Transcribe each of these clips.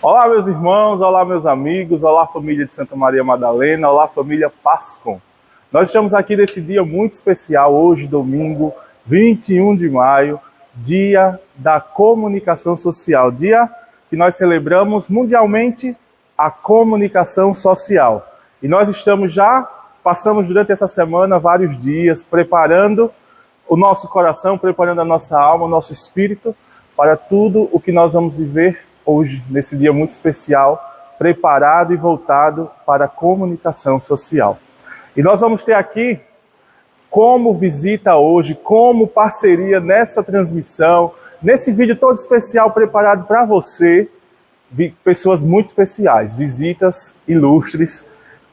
Olá, meus irmãos, olá, meus amigos, olá, família de Santa Maria Madalena, olá, família Pascom. Nós estamos aqui nesse dia muito especial, hoje, domingo, 21 de maio, dia da comunicação social, dia que nós celebramos mundialmente a comunicação social. E nós passamos durante essa semana vários dias preparando o nosso coração, preparando a nossa alma, o nosso espírito para tudo o que nós vamos viver hoje, nesse dia muito especial, preparado e voltado para a comunicação social. E nós vamos ter aqui, como visita hoje, como parceria nessa transmissão, nesse vídeo todo especial preparado para você, pessoas muito especiais, visitas ilustres,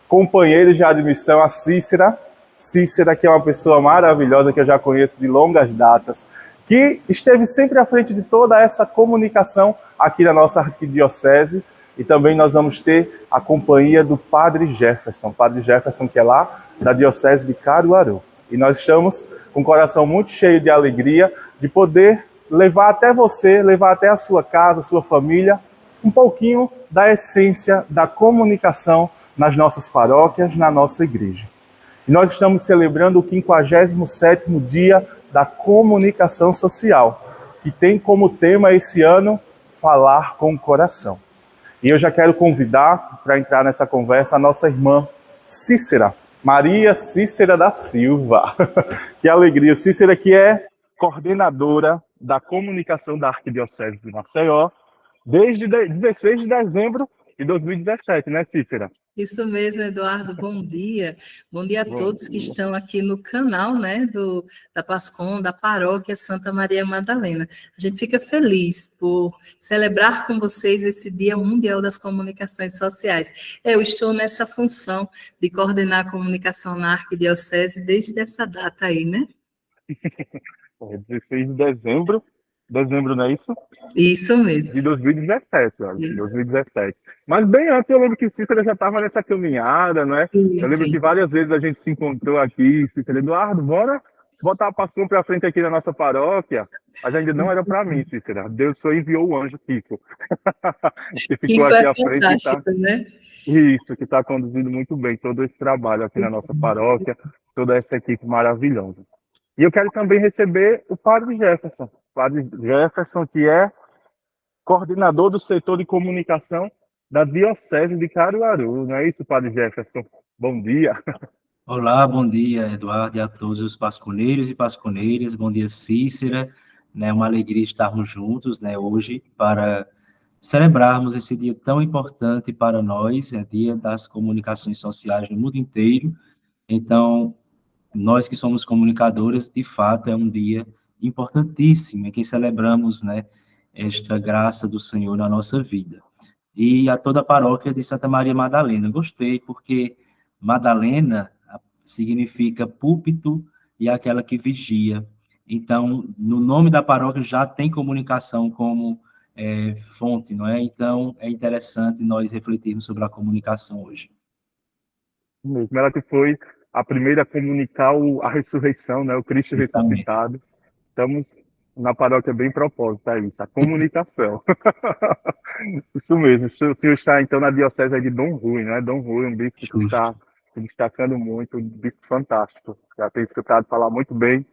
companheiros de admissão, a Cícera. Cícera, que é uma pessoa maravilhosa, que eu já conheço de longas datas, que esteve sempre à frente de toda essa comunicação aqui na nossa arquidiocese. E também nós vamos ter a companhia do Padre Jefferson que é lá da Diocese de Caruaru. E nós estamos com o coração muito cheio de alegria de poder levar até você, levar até a sua casa, a sua família, um pouquinho da essência da comunicação nas nossas paróquias, na nossa igreja. E nós estamos celebrando o 57º dia da comunicação social, que tem como tema esse ano, falar com o coração. E eu já quero convidar, para entrar nessa conversa, a nossa irmã Cícera, Maria Cícera da Silva. Que alegria. Cícera, que é coordenadora da comunicação da Arquidiocese de Maceió, desde 16 de dezembro de 2017, né, Cícera? Isso mesmo, Eduardo, bom dia. Bom dia a todos que estão aqui no canal, né, da Pascom, da Paróquia Santa Maria Madalena. A gente fica feliz por celebrar com vocês esse Dia Mundial das Comunicações Sociais. Eu estou nessa função de coordenar a comunicação na Arquidiocese desde essa data aí, né? 16 de dezembro, não é isso? Isso mesmo. De 2017, olha, de 2017. Mas bem antes eu lembro que Cícera já estava nessa caminhada, não é? Sim, eu lembro sim. que várias vezes a gente se encontrou aqui, Cícera, Eduardo, bora botar a Pascom para frente aqui na nossa paróquia. Mas ainda não era para mim, Cícera. Deus só enviou o anjo Kiko. Que ficou Kiko aqui é à frente e fantástico, né? Isso, que está conduzindo muito bem todo esse trabalho aqui na nossa paróquia, toda essa equipe maravilhosa. E eu quero também receber o Padre Jefferson. Padre Jefferson, que é coordenador do setor de comunicação da Diocese de Caruaru. Não é isso, Padre Jefferson? Bom dia. Olá, bom dia, Eduardo, e a todos os pasconeiros e pasconeiras. Bom dia, Cícera. É uma alegria estarmos juntos, né, hoje para celebrarmos esse dia tão importante para nós, é Dia das Comunicações Sociais no mundo inteiro. Então, nós que somos comunicadores, de fato, é um dia importantíssimo em que celebramos, né, esta graça do Senhor na nossa vida. E a toda a paróquia de Santa Maria Madalena. Gostei, porque Madalena significa púlpito e aquela que vigia. Então, no nome da paróquia já tem comunicação como fonte, não é? Então, é interessante nós refletirmos sobre a comunicação hoje. Mesmo ela que foi a primeira a comunicar a ressurreição, né? O Cristo ressuscitado. Estamos na paróquia bem propósito, é isso, a comunicação. Isso mesmo. O senhor está, então, na diocese de Dom Rui, não é? Dom Rui, um bispo que está se destacando muito, um bispo fantástico. Já tenho escutado falar muito bem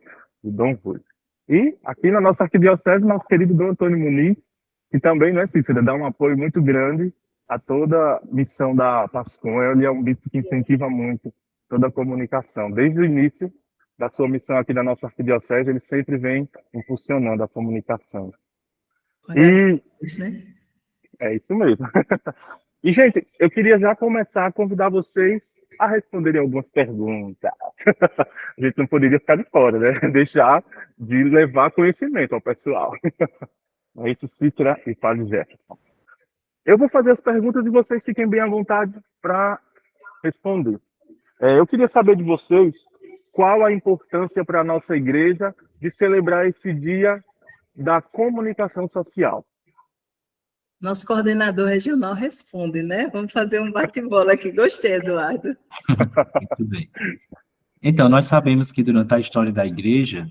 de Dom Rui. E aqui na nossa arquidiocese, nosso querido Dom Antônio Muniz, que também, não é, Cícera, dá um apoio muito grande a toda a missão da Pascom. Ele é um bispo que incentiva muito toda a comunicação. Desde o início da sua missão aqui da nossa arquidiocese, ele sempre vem impulsionando a comunicação. E né? É isso mesmo. E, gente, eu queria já começar a convidar vocês a responderem algumas perguntas. A gente não poderia ficar de fora, né? Deixar de levar conhecimento ao pessoal. É isso, Cícera e Padre Jefferson. Eu vou fazer as perguntas e vocês fiquem bem à vontade para responder. Eu queria saber de vocês qual a importância para a nossa igreja de celebrar esse dia da comunicação social. Nosso coordenador regional responde, né? Vamos fazer um bate-bola aqui. Gostei, Eduardo. Muito bem. Então, nós sabemos que durante a história da igreja,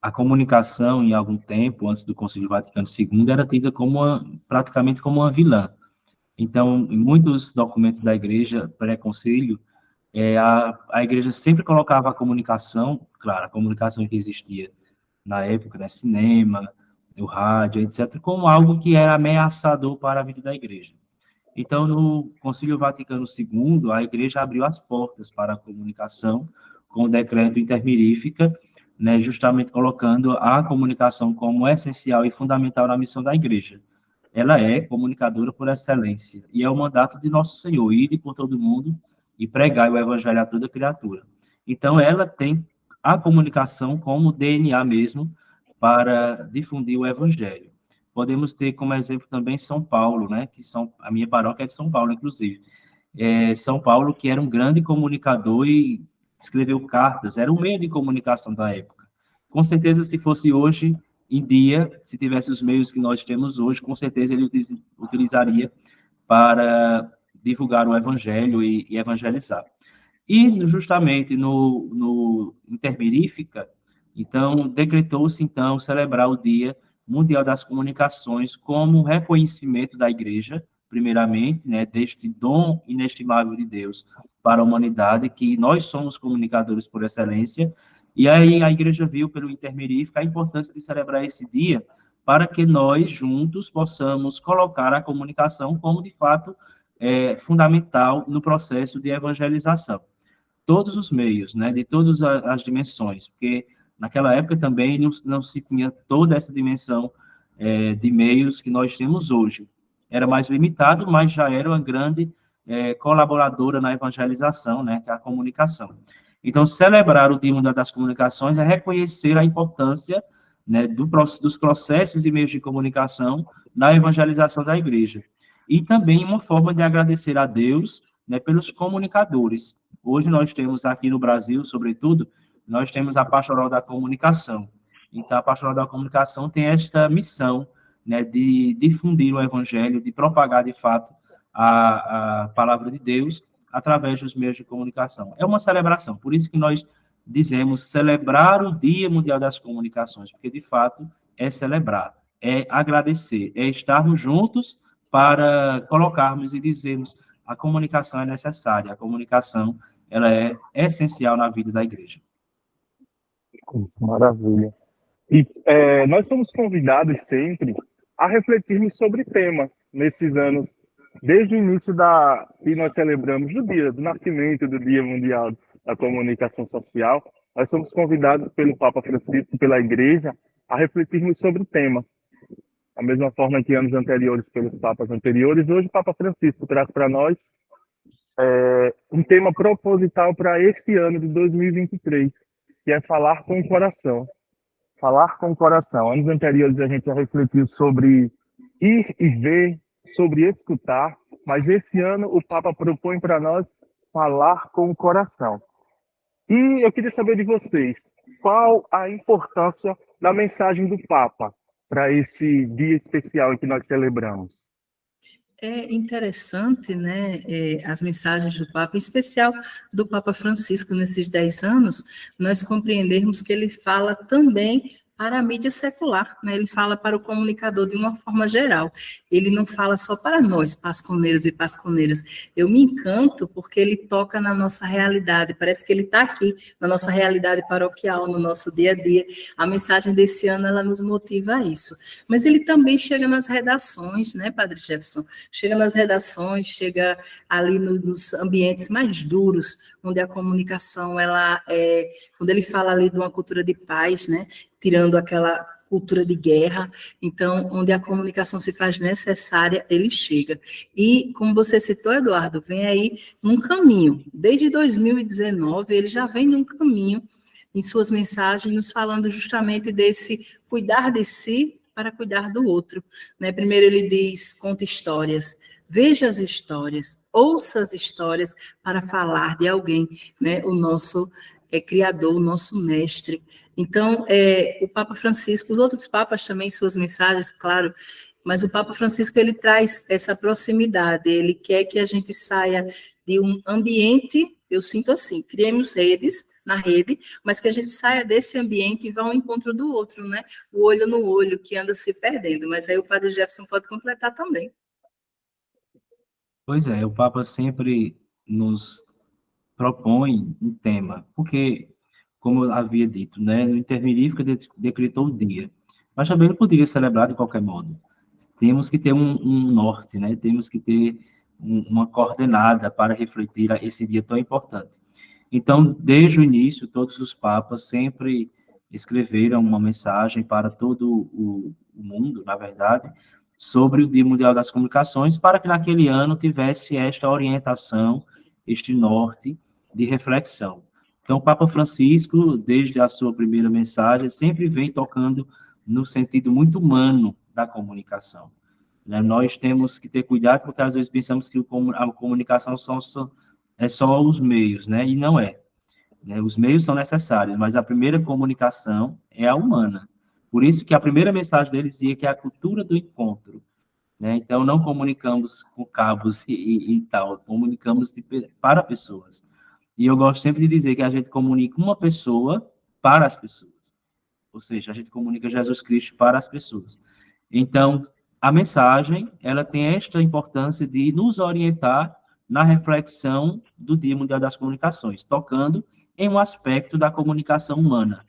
a comunicação, em algum tempo, antes do Concílio Vaticano II, era tida praticamente como uma vilã. Então, em muitos documentos da igreja, pré-concílio, a igreja sempre colocava a comunicação, claro, a comunicação que existia na época, né, cinema, o rádio, etc., como algo que era ameaçador para a vida da igreja. Então, no Concílio Vaticano II, a igreja abriu as portas para a comunicação com o decreto Intermirífica, né, justamente colocando a comunicação como essencial e fundamental na missão da igreja. Ela é comunicadora por excelência, e é o mandato de nosso Senhor, ide por todo mundo e pregai o evangelho a toda criatura. Então, ela tem a comunicação como DNA mesmo para difundir o evangelho. Podemos ter como exemplo também São Paulo, né, a minha paróquia é de São Paulo, inclusive. São Paulo, que era um grande comunicador e escreveu cartas, era um meio de comunicação da época. Com certeza, se fosse hoje em dia, se tivesse os meios que nós temos hoje, com certeza ele utilizaria para divulgar o evangelho e evangelizar. E justamente no Intermirífica, então, decretou-se, então, celebrar o Dia Mundial das Comunicações como um reconhecimento da Igreja, primeiramente, né, deste dom inestimável de Deus para a humanidade, que nós somos comunicadores por excelência, e aí a Igreja viu pelo Intermirífica a importância de celebrar esse dia para que nós, juntos, possamos colocar a comunicação como, de fato, fundamental no processo de evangelização. Todos os meios, né, de todas as dimensões, porque naquela época também não se tinha toda essa dimensão de meios que nós temos hoje. Era mais limitado, mas já era uma grande colaboradora na evangelização, né, que é a comunicação. Então, celebrar o Dia Mundial das Comunicações é reconhecer a importância, né, dos processos e meios de comunicação na evangelização da igreja. E também uma forma de agradecer a Deus, né, pelos comunicadores. Hoje nós temos aqui no Brasil, sobretudo, nós temos a Pastoral da Comunicação. Então, a Pastoral da Comunicação tem esta missão, né, de difundir o Evangelho, de propagar, de fato, a palavra de Deus através dos meios de comunicação. É uma celebração, por isso que nós dizemos celebrar o Dia Mundial das Comunicações, porque, de fato, é celebrar, é agradecer, é estarmos juntos para colocarmos e dizermos a comunicação é necessária, a comunicação ela é essencial na vida da igreja. Maravilha. E nós somos convidados sempre a refletirmos sobre temas nesses anos, desde o início que nós celebramos do nascimento do Dia Mundial da Comunicação Social. Nós somos convidados pelo Papa Francisco, pela Igreja, a refletirmos sobre temas. Da mesma forma que anos anteriores, pelos papas anteriores, hoje o Papa Francisco traz para nós um tema proposital para este ano de 2023, que é falar com o coração. Falar com o coração. Anos anteriores a gente já refletiu sobre ir e ver, sobre escutar, mas esse ano o Papa propõe para nós falar com o coração. E eu queria saber de vocês, qual a importância da mensagem do Papa para esse dia especial em que nós celebramos? É interessante, né, as mensagens do Papa, em especial do Papa Francisco nesses 10 anos, nós compreendermos que ele fala também para a mídia secular, né? Ele fala para o comunicador de uma forma geral, ele não fala só para nós, pasconeiros e pasconeiras. Eu me encanto porque ele toca na nossa realidade, parece que ele está aqui, na nossa realidade paroquial, no nosso dia a dia. A mensagem desse ano, ela nos motiva a isso. Mas ele também chega nas redações, né, Padre Jefferson? Chega nas redações, chega ali nos ambientes mais duros, onde a comunicação, quando ele fala ali de uma cultura de paz, né, tirando aquela cultura de guerra, então, onde a comunicação se faz necessária, ele chega. E, como você citou, Eduardo, vem aí num caminho, desde 2019, ele já vem num caminho, em suas mensagens, nos falando justamente desse cuidar de si para cuidar do outro, né? Primeiro ele diz, conta histórias, veja as histórias, ouça as histórias para falar de alguém, né? O nosso Criador, o nosso mestre. Então, o Papa Francisco, os outros papas também, suas mensagens, claro, mas o Papa Francisco, ele traz essa proximidade, ele quer que a gente saia de um ambiente, eu sinto assim, criemos redes, na rede, mas que a gente saia desse ambiente e vá ao encontro do outro, né? O olho no olho, que anda se perdendo, mas aí o Padre Jefferson pode completar também. Pois é, o Papa sempre nos propõe um tema, porque, como eu havia dito, né, no Interminífica decretou o dia, mas também não poderia celebrar de qualquer modo. Temos que ter um norte, né? Temos que ter uma coordenada para refletir esse dia tão importante. Então, desde o início, todos os papas sempre escreveram uma mensagem para todo o mundo, na verdade, sobre o Dia Mundial das Comunicações, para que naquele ano tivesse esta orientação, este norte de reflexão. Então, o Papa Francisco, desde a sua primeira mensagem, sempre vem tocando no sentido muito humano da comunicação. Né? Nós temos que ter cuidado, porque às vezes pensamos que a comunicação é só os meios, né? E não é. Né? Os meios são necessários, mas a primeira comunicação é a humana. Por isso que a primeira mensagem deles dizia que é a cultura do encontro. Né? Então, não comunicamos com cabos e tal, comunicamos para pessoas. E eu gosto sempre de dizer que a gente comunica uma pessoa para as pessoas. Ou seja, a gente comunica Jesus Cristo para as pessoas. Então, a mensagem, ela tem esta importância de nos orientar na reflexão do Dia Mundial das Comunicações, tocando em um aspecto da comunicação humana.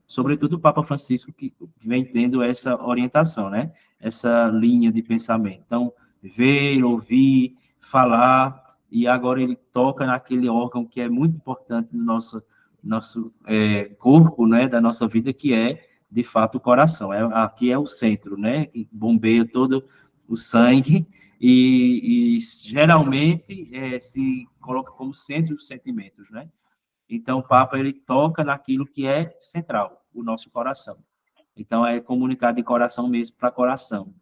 Sobretudo o Papa Francisco, que vem tendo essa orientação, né? Essa linha de pensamento. Então, ver, ouvir, falar, e agora ele toca naquele órgão que é muito importante no nosso corpo, né? Da nossa vida, que é de fato o coração. Aqui é o centro, né? Que bombeia todo o sangue e geralmente se coloca como centro dos sentimentos, né? Então o Papa ele toca naquilo que é central, o nosso coração. Então é comunicar de coração mesmo para coração,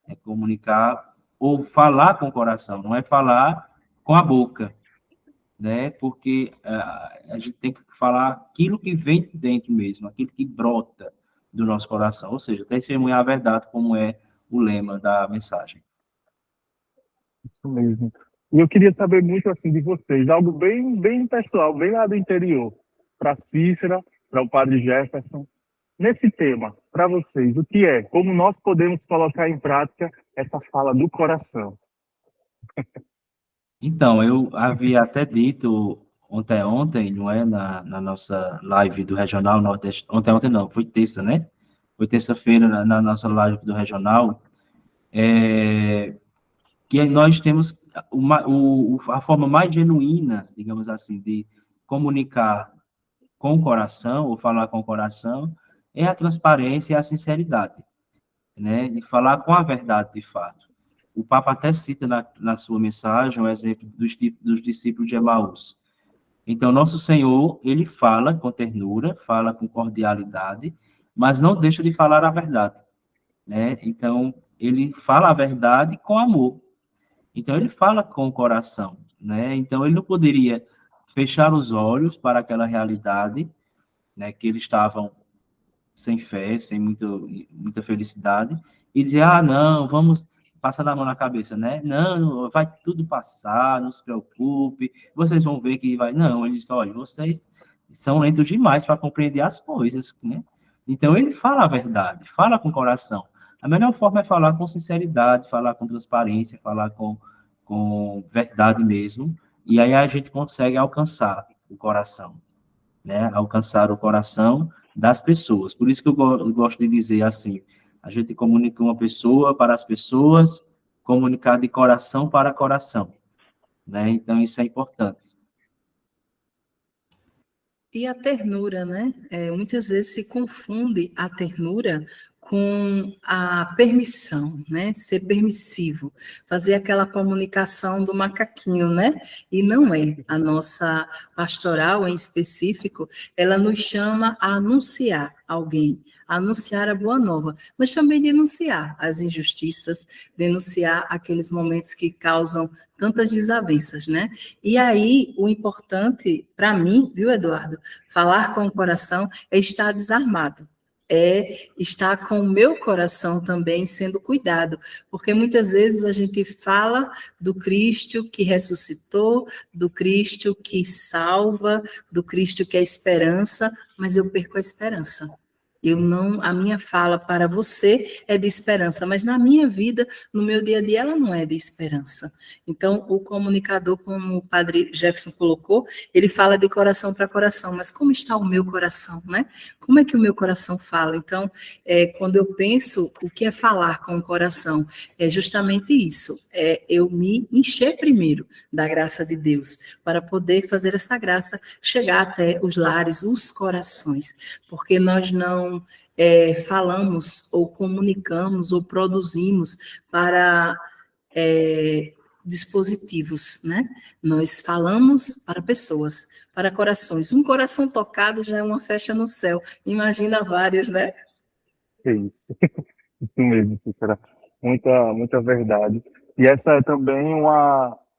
é comunicar ou falar com o coração, não é falar com a boca, né? Porque a gente tem que falar aquilo que vem de dentro mesmo, aquilo que brota do nosso coração, ou seja, testemunhar a verdade, como é o lema da mensagem. Isso mesmo. E eu queria saber muito assim de vocês, algo bem, bem pessoal, bem lá do interior, para Cícera, para o Padre Jefferson. Nesse tema, para vocês, o que é? Como nós podemos colocar em prática essa fala do coração? Então, eu havia até dito ontem, não é, na nossa live do Regional Nordeste, ontem não, foi terça, né? Foi terça-feira na nossa live do Regional, que nós temos a forma mais genuína, digamos assim, de comunicar com o coração, ou falar com o coração, é a transparência e a sinceridade, né? De falar com a verdade de fato. O Papa até cita na sua mensagem o exemplo dos discípulos de Emaús. Então, nosso Senhor, ele fala com ternura, fala com cordialidade, mas não deixa de falar a verdade, né? Então, ele fala a verdade com amor. Então, ele fala com o coração, né? Então, ele não poderia fechar os olhos para aquela realidade, né, que eles estavam sem fé, sem muita felicidade, e dizer, não, vamos passar a mão na cabeça, né? Não, vai tudo passar, não se preocupe, vocês vão ver que vai... Não, ele diz, olha, vocês são lentos demais para compreender as coisas, né? Então, ele fala a verdade, fala com o coração. A melhor forma é falar com sinceridade, falar com transparência, falar com verdade mesmo, e aí a gente consegue alcançar o coração, né? Alcançar o coração das pessoas. Por isso que eu gosto de dizer assim, a gente comunica uma pessoa para as pessoas, comunicar de coração para coração, né? Então, isso é importante. E a ternura, né? Muitas vezes se confunde a ternura com a permissão, né? Ser permissivo, fazer aquela comunicação do macaquinho, né? E não é. A nossa pastoral, em específico, ela nos chama a anunciar alguém, a anunciar a boa nova, mas também denunciar as injustiças, denunciar aqueles momentos que causam tantas desavenças, né? E aí, o importante para mim, viu, Eduardo, falar com o coração é estar desarmado, é estar com o meu coração também sendo cuidado, porque muitas vezes a gente fala do Cristo que ressuscitou, do Cristo que salva, do Cristo que é esperança, mas eu perco a esperança. Eu não, a minha fala para você é de esperança, mas na minha vida, no meu dia a dia, ela não é de esperança. Então, o comunicador, como o padre Jefferson colocou, ele fala de coração para coração, mas como está o meu coração, né? Como é que o meu coração fala? Então, quando eu penso o que é falar com o coração, é justamente isso, é eu me encher primeiro da graça de Deus, para poder fazer essa graça chegar até os lares, os corações, porque nós não falamos ou comunicamos ou produzimos para dispositivos, né? Nós falamos para pessoas, para corações. Um coração tocado já é uma festa no céu. Imagina vários, né? É isso. Isso mesmo, Cícera. Muita verdade. E essa é também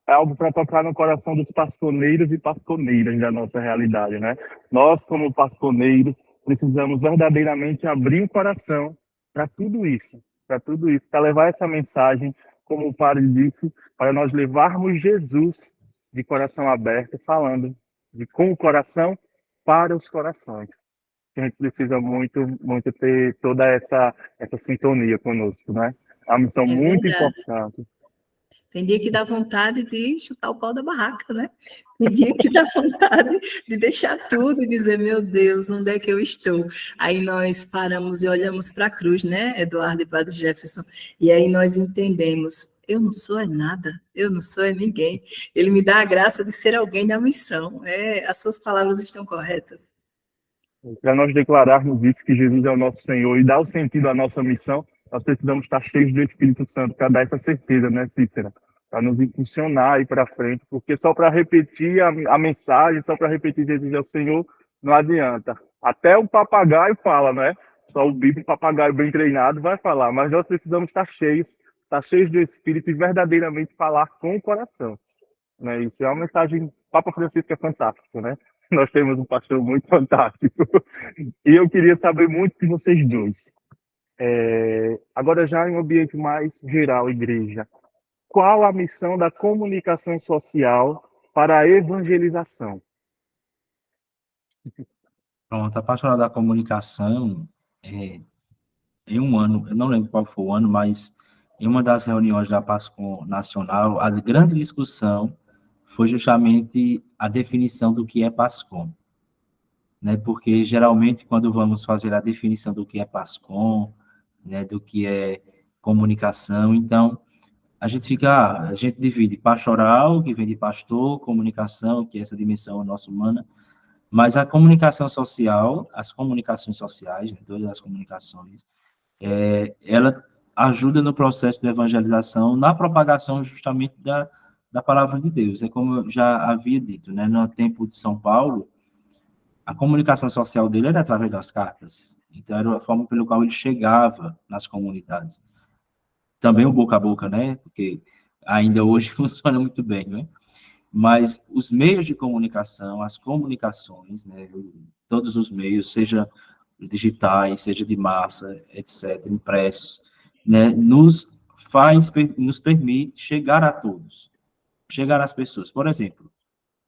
é algo para tocar no coração dos pasconeiros e pasconeiras da nossa realidade, né? Nós, como pasconeiros, precisamos verdadeiramente abrir o coração para tudo isso, para levar essa mensagem, como o padre disse, para nós levarmos Jesus de coração aberto, falando com o coração para os corações. A gente precisa muito ter toda essa sintonia conosco, né? É uma missão É muito verdade. importante. Tem dia que dá vontade de chutar o pau da barraca, né? Tem dia que dá vontade de deixar tudo e dizer, meu Deus, onde é que eu estou? Aí nós paramos e olhamos para a cruz, né, Eduardo e Padre Jefferson, e aí nós entendemos, eu não sou nada, eu não sou ninguém. Ele me dá a graça de ser alguém da missão. As suas palavras estão corretas. Para nós declararmos isso, que Jesus é o nosso Senhor e dar o sentido à nossa missão, nós precisamos estar cheios do Espírito Santo para dar essa certeza, né, Cícera? Para nos impulsionar e para frente, porque só para repetir a mensagem, só para repetir Jesus é o Senhor, não adianta. Até o papagaio fala, né? Só o bico papagaio bem treinado vai falar, mas nós precisamos estar cheios do Espírito e verdadeiramente falar com o coração. Né? Isso é uma mensagem, Papa Francisco é fantástico, né? Nós temos um pastor muito fantástico. E eu queria saber muito de vocês dois. Agora, já em um ambiente mais geral, igreja, qual a missão da comunicação social para a evangelização? Pronto, a pastoral da comunicação, em um ano, eu não lembro qual foi o ano, mas em uma das reuniões da PASCOM Nacional, a grande discussão foi justamente a definição do que é PASCOM, né? Porque geralmente quando vamos fazer a definição do que é PASCOM, né, do que é comunicação, então a gente divide pastoral, que vem de pastor, comunicação, que é essa dimensão nossa humana, mas a comunicação social, as comunicações sociais, né, todas as comunicações, ela ajuda no processo de evangelização, na propagação justamente da palavra de Deus. É como eu já havia dito, né, no tempo de São Paulo, a comunicação social dele era através das cartas. Então, era a forma pelo qual ele chegava nas comunidades. Também o boca a boca, né, porque ainda hoje funciona muito bem, né? Mas os meios de comunicação, as comunicações, né, todos os meios, seja digitais, seja de massa, etc., impressos, né, nos permite chegar a todos, chegar às pessoas. Por exemplo,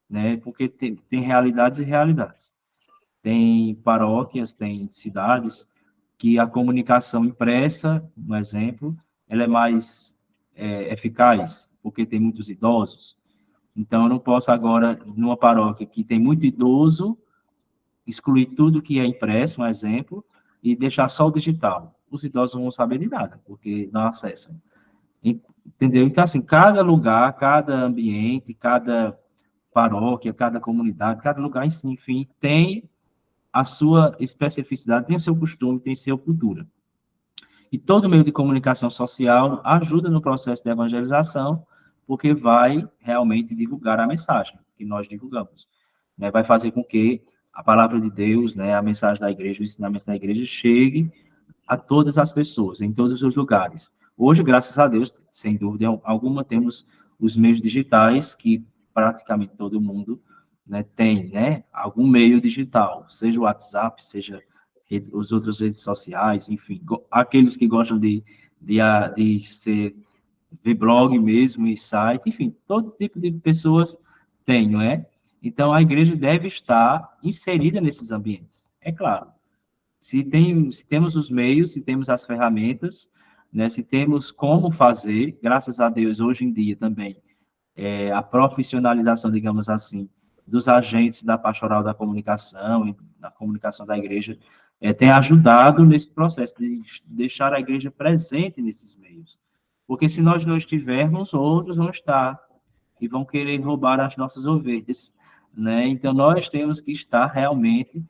né, porque tem realidades e realidades. Tem paróquias, tem cidades que a comunicação impressa, um exemplo, ela é mais eficaz, porque tem muitos idosos. Então, eu não posso agora, numa paróquia que tem muito idoso, excluir tudo que é impresso, um exemplo, e deixar só o digital. Os idosos não vão saber de nada, porque não acessam. Entendeu? Então, assim, cada lugar, cada ambiente, cada paróquia, cada comunidade, cada lugar, enfim, tem a sua especificidade, tem o seu costume, tem a sua cultura. E todo meio de comunicação social ajuda no processo de evangelização, porque vai realmente divulgar a mensagem que nós divulgamos. Né? Vai fazer com que a palavra de Deus, né, a mensagem da igreja, o ensinamento da igreja chegue a todas as pessoas, em todos os lugares. Hoje, graças a Deus, sem dúvida alguma, temos os meios digitais que praticamente todo mundo, né, tem, né, algum meio digital, seja o WhatsApp, seja as outras redes sociais, enfim, aqueles que gostam de ver blog mesmo e site, enfim, todo tipo de pessoas tem, não é? Então, a igreja deve estar inserida nesses ambientes, é claro. Se temos os meios, se temos as ferramentas, né, se temos como fazer, graças a Deus, hoje em dia também, a profissionalização, digamos assim, dos agentes da pastoral da comunicação e da comunicação da igreja, tem ajudado nesse processo de deixar a igreja presente nesses meios. Porque se nós não estivermos, outros vão estar e vão querer roubar as nossas ovelhas, né? Então, nós temos que estar realmente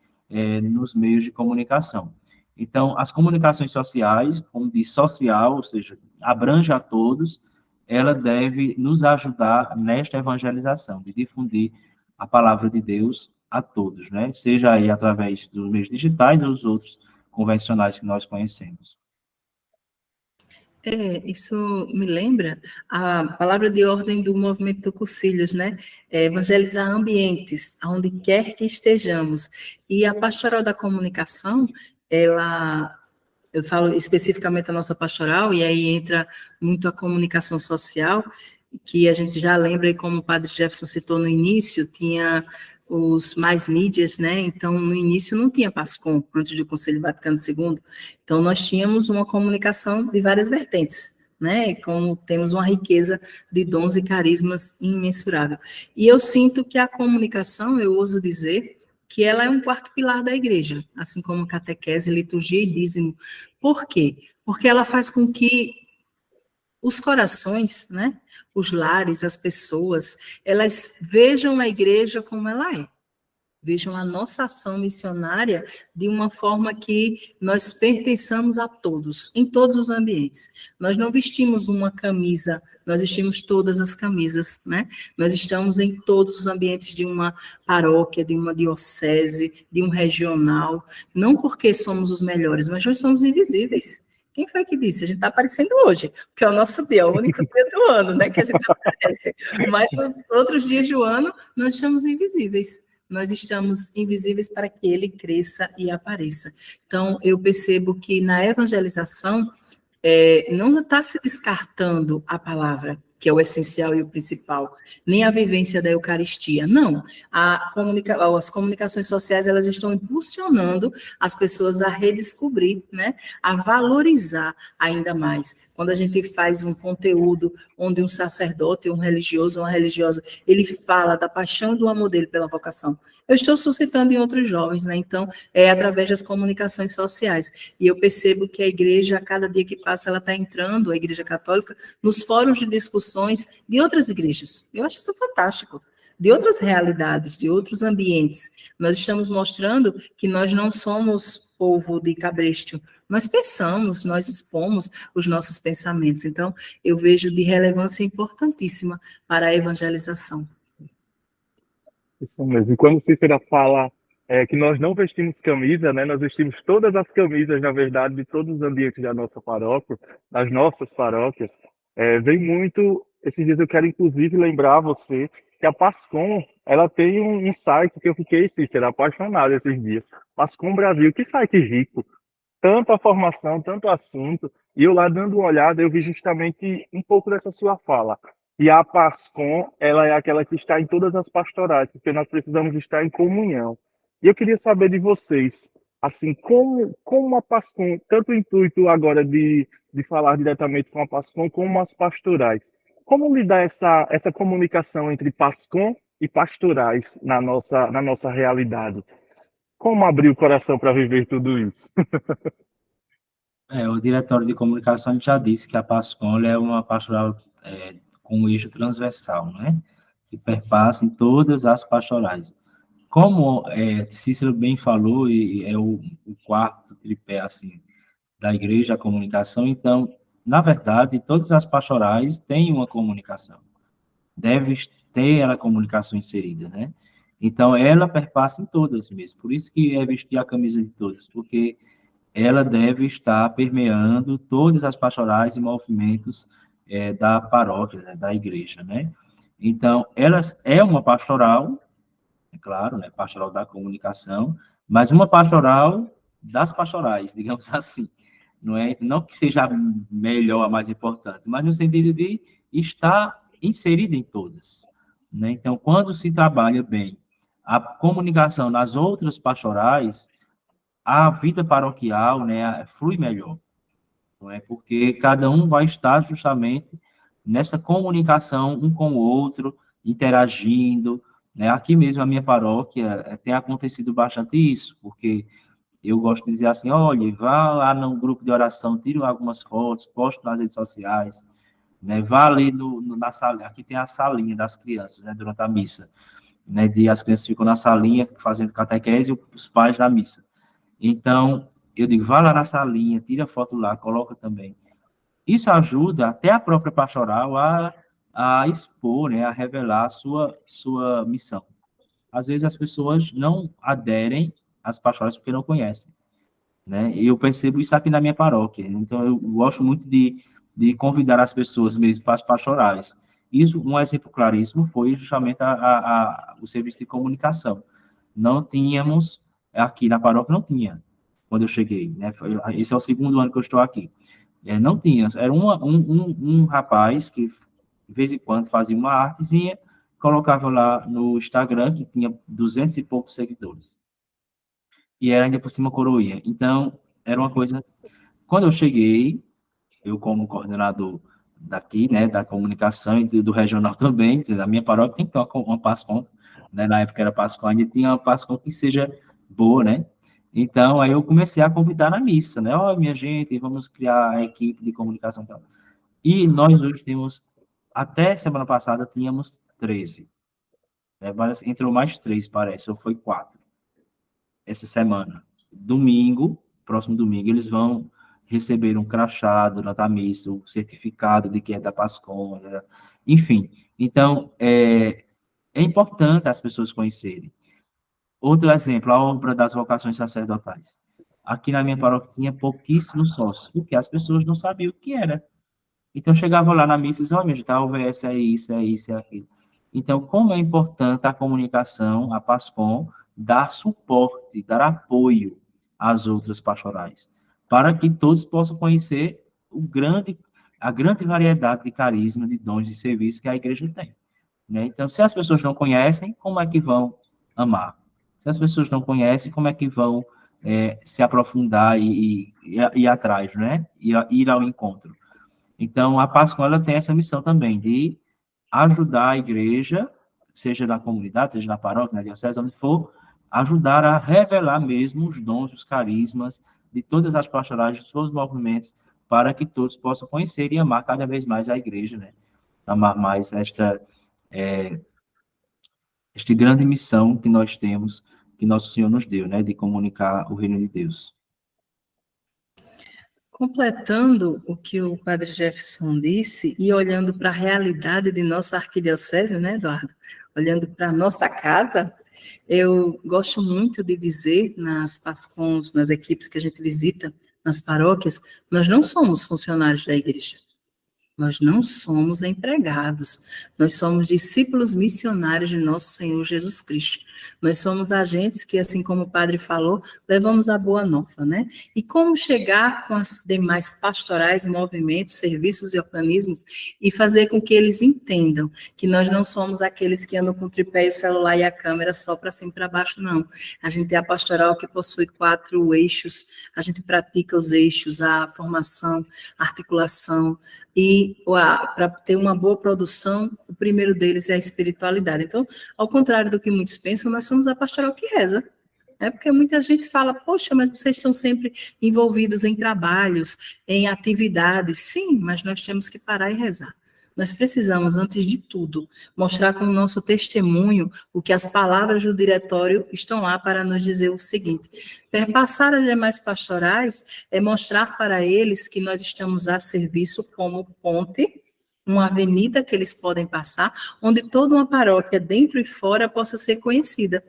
nos meios de comunicação. Então, as comunicações sociais, como diz social, ou seja, abrange a todos, ela deve nos ajudar nesta evangelização, de difundir a palavra de Deus a todos, né? Seja aí através dos meios digitais ou dos outros convencionais que nós conhecemos. Isso me lembra a palavra de ordem do movimento do Cursilhos, né? Evangelizar ambientes, aonde quer que estejamos. E a pastoral da comunicação, eu falo especificamente da nossa pastoral, e aí entra muito a comunicação social, que a gente já lembra, e como o padre Jefferson citou no início, tinha os mais mídias, né? Então, no início não tinha PASCOM, antes do Conselho Vaticano II. Então, nós tínhamos uma comunicação de várias vertentes, né? E como temos uma riqueza de dons e carismas imensurável. E eu sinto que a comunicação, eu ouso dizer, que ela é um quarto pilar da igreja, assim como catequese, liturgia e dízimo. Por quê? Porque ela faz com que os corações, né, os lares, as pessoas, elas vejam a igreja como ela é. Vejam a nossa ação missionária de uma forma que nós pertençamos a todos, em todos os ambientes. Nós não vestimos uma camisa, nós vestimos todas as camisas, né? Nós estamos em todos os ambientes de uma paróquia, de uma diocese, de um regional, não porque somos os melhores, mas nós somos invisíveis. Quem foi que disse? A gente está aparecendo hoje, porque é o nosso dia, é o único dia do ano, né, que a gente aparece. Mas os outros dias do ano, nós estamos invisíveis. Nós estamos invisíveis para que ele cresça e apareça. Então, eu percebo que na evangelização, não está se descartando a palavra, que é o essencial e o principal, nem a vivência da Eucaristia. Não, as comunicações sociais, elas estão impulsionando as pessoas a redescobrir, né, a valorizar ainda mais. Quando a gente faz um conteúdo onde um sacerdote, um religioso, uma religiosa, ele fala da paixão e do amor dele pela vocação, eu estou suscitando em outros jovens, né? Então, é através das comunicações sociais. E eu percebo que a igreja, a cada dia que passa, ela está entrando, a Igreja Católica, nos fóruns de discussões de outras igrejas. Eu acho isso fantástico. De outras realidades, de outros ambientes. Nós estamos mostrando que nós não somos povo de cabresto. Nós pensamos, nós expomos os nossos pensamentos. Então, eu vejo de relevância importantíssima para a evangelização. Isso mesmo. E quando Cícera fala que nós não vestimos camisa, né? Nós vestimos todas as camisas, na verdade, de todos os ambientes da nossa paróquia, das nossas paróquias. Vem muito. Esses dias eu quero, inclusive, lembrar você que a PASCOM, ela tem um site que eu fiquei, Cícera, apaixonado esses dias. PASCOM Brasil, que site rico. Tanta formação, tanto assunto. E eu lá dando uma olhada, eu vi justamente um pouco dessa sua fala. E a PASCOM, ela é aquela que está em todas as pastorais, porque nós precisamos estar em comunhão. E eu queria saber de vocês, assim, como a PASCOM, tanto o intuito agora de falar diretamente com a PASCOM, como as pastorais. Como lidar essa comunicação entre PASCOM e pastorais na nossa realidade? Como abrir o coração para viver tudo isso? O diretório de comunicação a gente já disse que a PASCOM é uma pastoral com um eixo transversal, né? Que perpassa em todas as pastorais. Como Cícero bem falou, e é o quarto tripé assim, da igreja, a comunicação, então, na verdade, todas as pastorais têm uma comunicação. Deve ter a comunicação inserida, né? Então, ela perpassa em todas mesmo. Por isso que é vestir a camisa de todas, porque ela deve estar permeando todas as pastorais e movimentos da paróquia, né, da igreja, né? Então, ela é uma pastoral, é claro, né, pastoral da comunicação, mas uma pastoral das pastorais, digamos assim, não é? Não que seja melhor, mais importante, mas no sentido de estar inserida em todas, né? Então, quando se trabalha bem a comunicação nas outras pastorais, a vida paroquial, né, flui melhor, não é? Porque cada um vai estar justamente nessa comunicação um com o outro, interagindo, né? Aqui mesmo a minha paróquia tem acontecido bastante isso, porque eu gosto de dizer assim, olha, vá lá no grupo de oração, tire algumas fotos, poste nas redes sociais, né? Vá ali na sala, aqui tem a salinha das crianças, né, durante a missa, né, as crianças ficam na salinha fazendo catequese e os pais na missa. Então, eu digo, vá lá na salinha, tira a foto lá, coloca também. Isso ajuda até a própria pastoral a expor, né, a revelar a sua missão. Às vezes as pessoas não aderem às pastorais porque não conhecem, né? E eu percebo isso aqui na minha paróquia. Então, eu gosto muito de convidar as pessoas mesmo para as pastorais. Isso, um exemplo claríssimo foi justamente o serviço de comunicação. Não tínhamos, aqui na paróquia não tinha, quando eu cheguei, né? Esse é o segundo ano que eu estou aqui. Não tinha, era um rapaz que, de vez em quando, fazia uma artezinha, colocava lá no Instagram, que tinha 200 e poucos seguidores. E era ainda por cima coroinha. Então, era uma coisa... Quando eu cheguei, eu como coordenador daqui, né, da comunicação e do regional também, a minha paróquia tem que ter uma PASCOM, né, na época era PASCOM, ainda tinha uma PASCOM que seja boa, né? Então, aí eu comecei a convidar na missa, né? Ó, minha gente, vamos criar a equipe de comunicação e tal. E nós hoje temos, até semana passada, tínhamos 13. Né? Entrou mais 3, parece, ou foi 4 essa semana. Domingo, próximo domingo, eles vão receber um crachá durante a missa, o certificado de que é da PASCOM, né? Enfim. Então, é importante as pessoas conhecerem. Outro exemplo, a obra das vocações sacerdotais. Aqui na minha paróquia tinha pouquíssimos sócios, porque as pessoas não sabiam o que era. Então, chegava lá na missa e dizia, minha gente, a UVS é isso, é isso, é aquilo. Então, como é importante a comunicação, a PASCOM, dar suporte, dar apoio às outras pastorais, para que todos possam conhecer a grande variedade de carisma, de dons de serviço que a igreja tem. Né? Então, se as pessoas não conhecem, como é que vão amar? Se as pessoas não conhecem, como é que vão se aprofundar e ir atrás, né? Ir ao encontro? Então, a Páscoa ela tem essa missão também de ajudar a igreja, seja na comunidade, seja na paróquia, na diocese, onde for, ajudar a revelar mesmo os dons, os carismas de todas as pastorais, de todos os movimentos, para que todos possam conhecer e amar cada vez mais a igreja, né? Amar mais esta grande missão que nós temos, que nosso Senhor nos deu, né? De comunicar o reino de Deus. Completando o que o Padre Jefferson disse e olhando para a realidade de nossa arquidiocese, né, Eduardo? Olhando para a nossa casa, eu gosto muito de dizer nas PASCONs, nas equipes que a gente visita, nas paróquias, nós não somos funcionários da igreja. Nós não somos empregados, nós somos discípulos missionários de nosso Senhor Jesus Cristo. Nós somos agentes que, assim como o padre falou, levamos a boa nova, né? E como chegar com as demais pastorais, movimentos, serviços e organismos e fazer com que eles entendam que nós não somos aqueles que andam com o tripé e o celular e a câmera só para cima e para baixo, não. A gente é a pastoral que possui 4 eixos, a gente pratica os eixos, a formação, a articulação, e para ter uma boa produção, o primeiro deles é a espiritualidade. Então, ao contrário do que muitos pensam, nós somos a pastoral que reza. Porque muita gente fala, poxa, mas vocês estão sempre envolvidos em trabalhos, em atividades. Sim, mas nós temos que parar e rezar. Nós precisamos, antes de tudo, mostrar com o nosso testemunho o que as palavras do diretório estão lá para nos dizer o seguinte: perpassar as demais pastorais é mostrar para eles que nós estamos a serviço como ponte, uma avenida que eles podem passar, onde toda uma paróquia, dentro e fora, possa ser conhecida.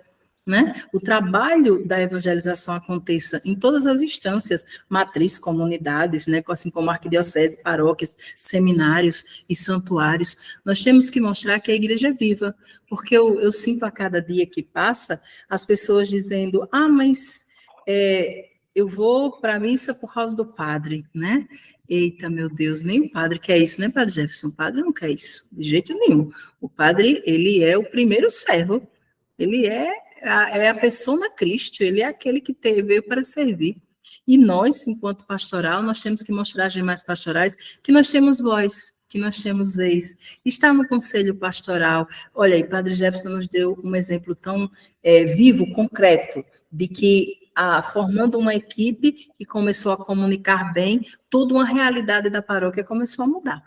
Né? O trabalho da evangelização aconteça em todas as instâncias, matriz, comunidades, né? Assim como arquidiocese, paróquias, seminários e santuários. Nós temos que mostrar que a igreja é viva, porque eu sinto a cada dia que passa as pessoas dizendo, mas eu vou para a missa por causa do padre, né? Eita, meu Deus, nem o padre quer isso, né, Padre Jefferson? O padre não quer isso, de jeito nenhum. O padre, ele é o primeiro servo, ele é É a persona Cristo, ele é aquele que veio para servir. E nós, enquanto pastoral, nós temos que mostrar às demais pastorais que nós temos voz, que nós temos vez. Está no conselho pastoral. Olha aí, Padre Jefferson nos deu um exemplo tão vivo, concreto, de que formando uma equipe que começou a comunicar bem, toda uma realidade da paróquia começou a mudar.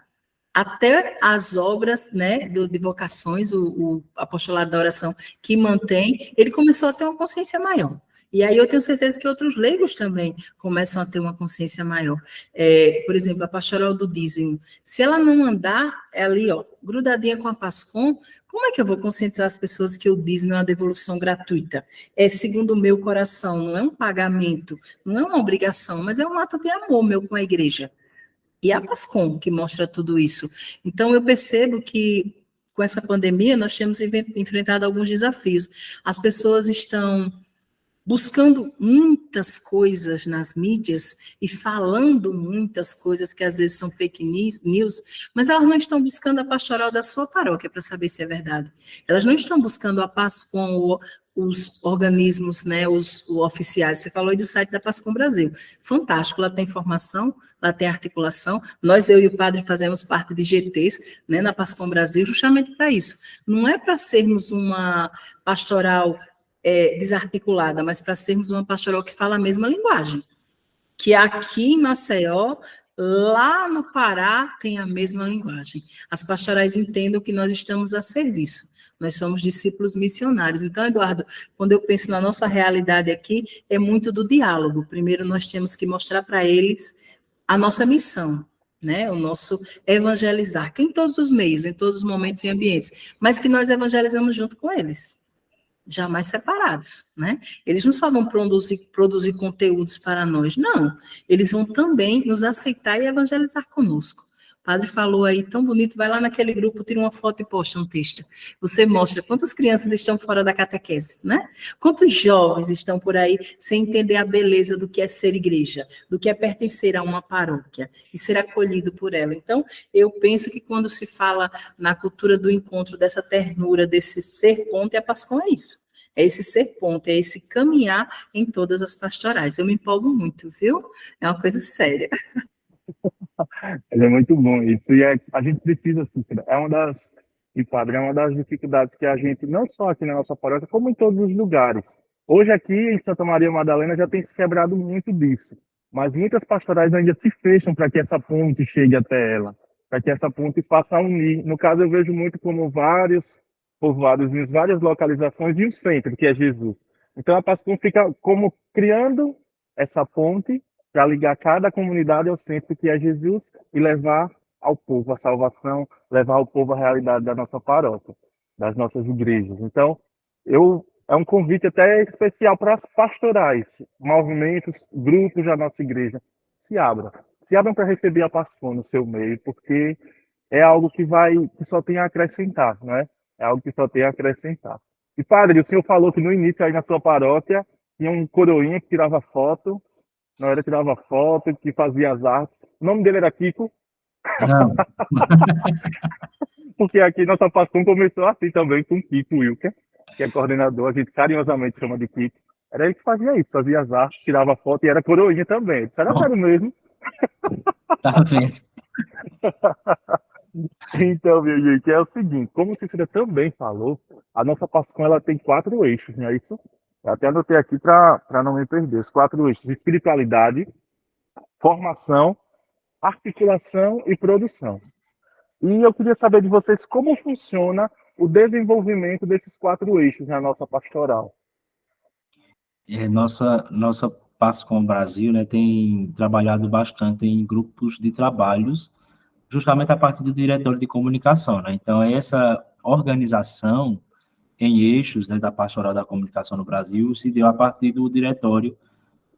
Até as obras, né, de vocações, o apostolado da oração que mantém, ele começou a ter uma consciência maior. E aí eu tenho certeza que outros leigos também começam a ter uma consciência maior. Por exemplo, a pastoral do dízimo. Se ela não andar ali, ó, grudadinha com a PASCOM, como é que eu vou conscientizar as pessoas que o dízimo é uma devolução gratuita? É segundo o meu coração, não é um pagamento, não é uma obrigação, mas é um ato de amor meu com a igreja. E a PASCOM que mostra tudo isso. Então, eu percebo que com essa pandemia nós temos enfrentado alguns desafios. As pessoas estão buscando muitas coisas nas mídias e falando muitas coisas que às vezes são fake news, mas elas não estão buscando a pastoral da sua paróquia para saber se é verdade. Elas não estão buscando a PASCOM ou os organismos, né, os oficiais. Você falou aí do site da PASCOM Brasil. Fantástico, lá tem informação, lá tem articulação. Nós, eu e o padre, fazemos parte de GTs, né, na PASCOM Brasil, justamente para isso. Não é para sermos uma pastoral desarticulada, mas para sermos uma pastoral que fala a mesma linguagem. Que aqui em Maceió, lá no Pará, tem a mesma linguagem. As pastorais entendam que nós estamos a serviço. Nós somos discípulos missionários. Então, Eduardo, quando eu penso na nossa realidade aqui, é muito do diálogo. Primeiro, nós temos que mostrar para eles a nossa missão, né? O nosso evangelizar, que em todos os meios, em todos os momentos e ambientes, mas que nós evangelizamos junto com eles. Jamais separados, né? Eles não só vão produzir conteúdos para nós, não. Eles vão também nos aceitar e evangelizar conosco. O padre falou aí, tão bonito, vai lá naquele grupo, tira uma foto e posta um texto. Você mostra quantas crianças estão fora da catequese, né? Quantos jovens estão por aí sem entender a beleza do que é ser igreja, do que é pertencer a uma paróquia e ser acolhido por ela. Então, eu penso que quando se fala na cultura do encontro, dessa ternura, desse ser ponte, a PASCOM é isso. É esse ser ponte, é esse caminhar em todas as pastorais. Eu me empolgo muito, viu? É uma coisa séria. É muito bom isso. E a gente precisa, Cícera, e padre, é uma das dificuldades que a gente, não só aqui na nossa paróquia, como em todos os lugares. Hoje aqui em Santa Maria Madalena já tem se quebrado muito disso. Mas muitas pastorais ainda se fecham para que essa ponte chegue até ela, para que essa ponte faça unir. No caso, eu vejo muito como vários povoados em várias localizações e o centro, que é Jesus. Então a PASCOM fica como criando essa ponte para ligar cada comunidade ao centro, que é Jesus, e levar ao povo a salvação, levar ao povo a realidade da nossa paróquia, das nossas igrejas. Então, é um convite até especial para as pastorais, movimentos, grupos da nossa igreja. Se abram. Se abram para receber a PASCOM no seu meio, porque é algo que só tem a acrescentar, não é? É algo que só tem a acrescentar. E, padre, o senhor falou que no início aí na sua paróquia tinha um coroinha que tirava foto, na hora tirava foto, que fazia as artes. O nome dele era Kiko. Não. Porque aqui nossa PASCOM começou assim também com Kiko Wilker, que é coordenador, a gente carinhosamente chama de Kiko. Era ele que fazia isso, fazia as artes, tirava foto e era coroinha também. Isso era sério mesmo. Tá vendo? Então, meu gente, é o seguinte, como o Cícera também falou, a nossa PASCOM ela tem 4 eixos, não é isso? Eu até anotei aqui para não me perder. Os 4 eixos: espiritualidade, formação, articulação e produção. E eu queria saber de vocês como funciona o desenvolvimento desses 4 eixos na nossa pastoral. Nossa PASCOM Brasil, né, tem trabalhado bastante em grupos de trabalhos, justamente a partir do diretório de comunicação, né? Então, essa organização em eixos, né, da pastoral da comunicação no Brasil se deu a partir do diretório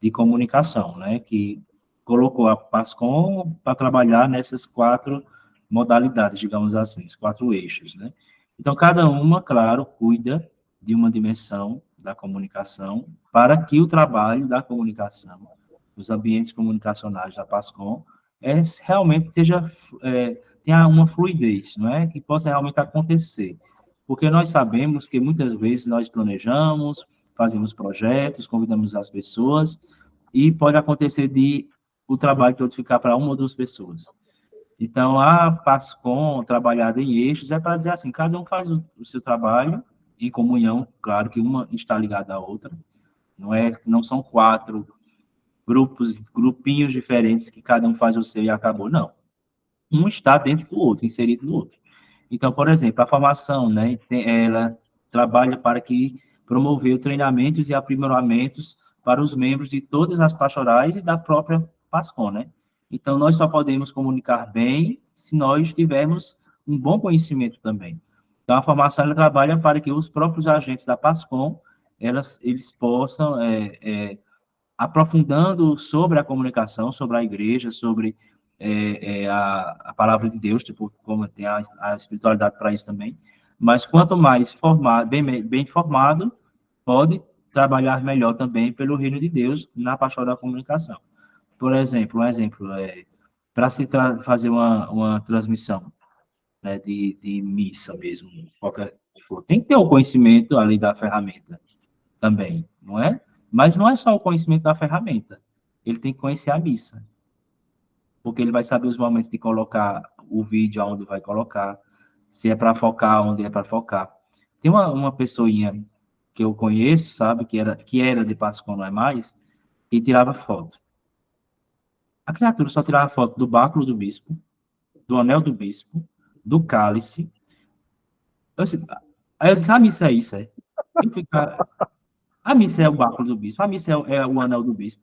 de comunicação, né, que colocou a PASCOM para trabalhar nessas 4 modalidades, digamos assim, esses 4 eixos, né. Então, cada uma, claro, cuida de uma dimensão da comunicação para que o trabalho da comunicação, os ambientes comunicacionais da PASCOM, realmente tenha uma fluidez, não é? Que possa realmente acontecer. porque nós sabemos que muitas vezes nós planejamos, fazemos projetos, convidamos as pessoas, e pode acontecer de o trabalho todo ficar para uma ou duas pessoas. Então, a PASCOM, trabalhada em eixos, é para dizer assim, cada um faz o seu trabalho, em comunhão, claro que uma está ligada à outra, não são 4 grupinhos diferentes que cada um faz o seu e acabou, não. Um está dentro do outro, inserido no outro. Então, por exemplo, a formação, né, ela trabalha para promover treinamentos e aprimoramentos para os membros de todas as pastorais e da própria PASCOM, né? Então, nós só podemos comunicar bem se nós tivermos um bom conhecimento também. Então, a formação, ela trabalha para que os próprios agentes da PASCOM, eles possam, aprofundando sobre a comunicação, sobre a igreja, sobre a palavra de Deus, tipo, como tem a espiritualidade para isso também, mas quanto mais formado, bem formado, pode trabalhar melhor também pelo reino de Deus na pastoral da comunicação. Por exemplo, para se fazer uma transmissão, né, de missa mesmo, qualquer que for, tem que ter o conhecimento ali da ferramenta também, não é? Mas não é só o conhecimento da ferramenta, ele tem que conhecer a missa, porque ele vai saber os momentos de colocar o vídeo aonde vai colocar, se é para focar, onde é para focar. Tem uma pessoinha que eu conheço, sabe, que era de Pascoal, não é mais, e tirava foto. A criatura só tirava foto do báculo do bispo, do anel do bispo, do cálice. Aí eu disse, a missa é isso, é? A missa é o báculo do bispo, a missa é o anel do bispo.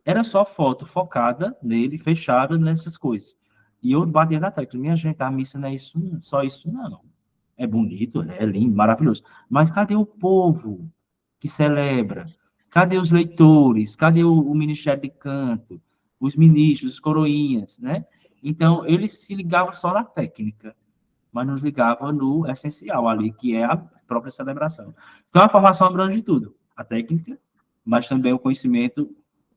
Era só foto focada nele, fechada nessas coisas. E eu batia na tecla, minha gente, a missa não é isso, só isso não. É bonito, é lindo, maravilhoso. Mas cadê o povo que celebra? Cadê os leitores? Cadê o ministério de canto? Os ministros, os coroinhas, né? Então, eles se ligavam só na técnica, mas nos ligavam no essencial ali, que é a própria celebração. Então, a formação abrange tudo. A técnica, mas também o conhecimento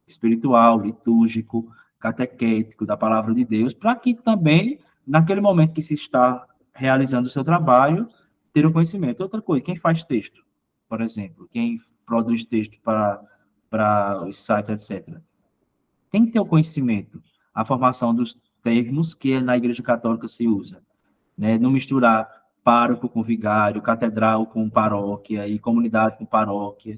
espiritual, litúrgico, catequético da palavra de Deus, para que também, naquele momento que se está realizando o seu trabalho, ter o conhecimento. Outra coisa, quem faz texto, por exemplo, quem produz texto para os sites, etc., tem que ter o conhecimento, a formação dos termos que na Igreja Católica se usa, né? Não misturar pároco com vigário, catedral com paróquia, e comunidade com paróquia,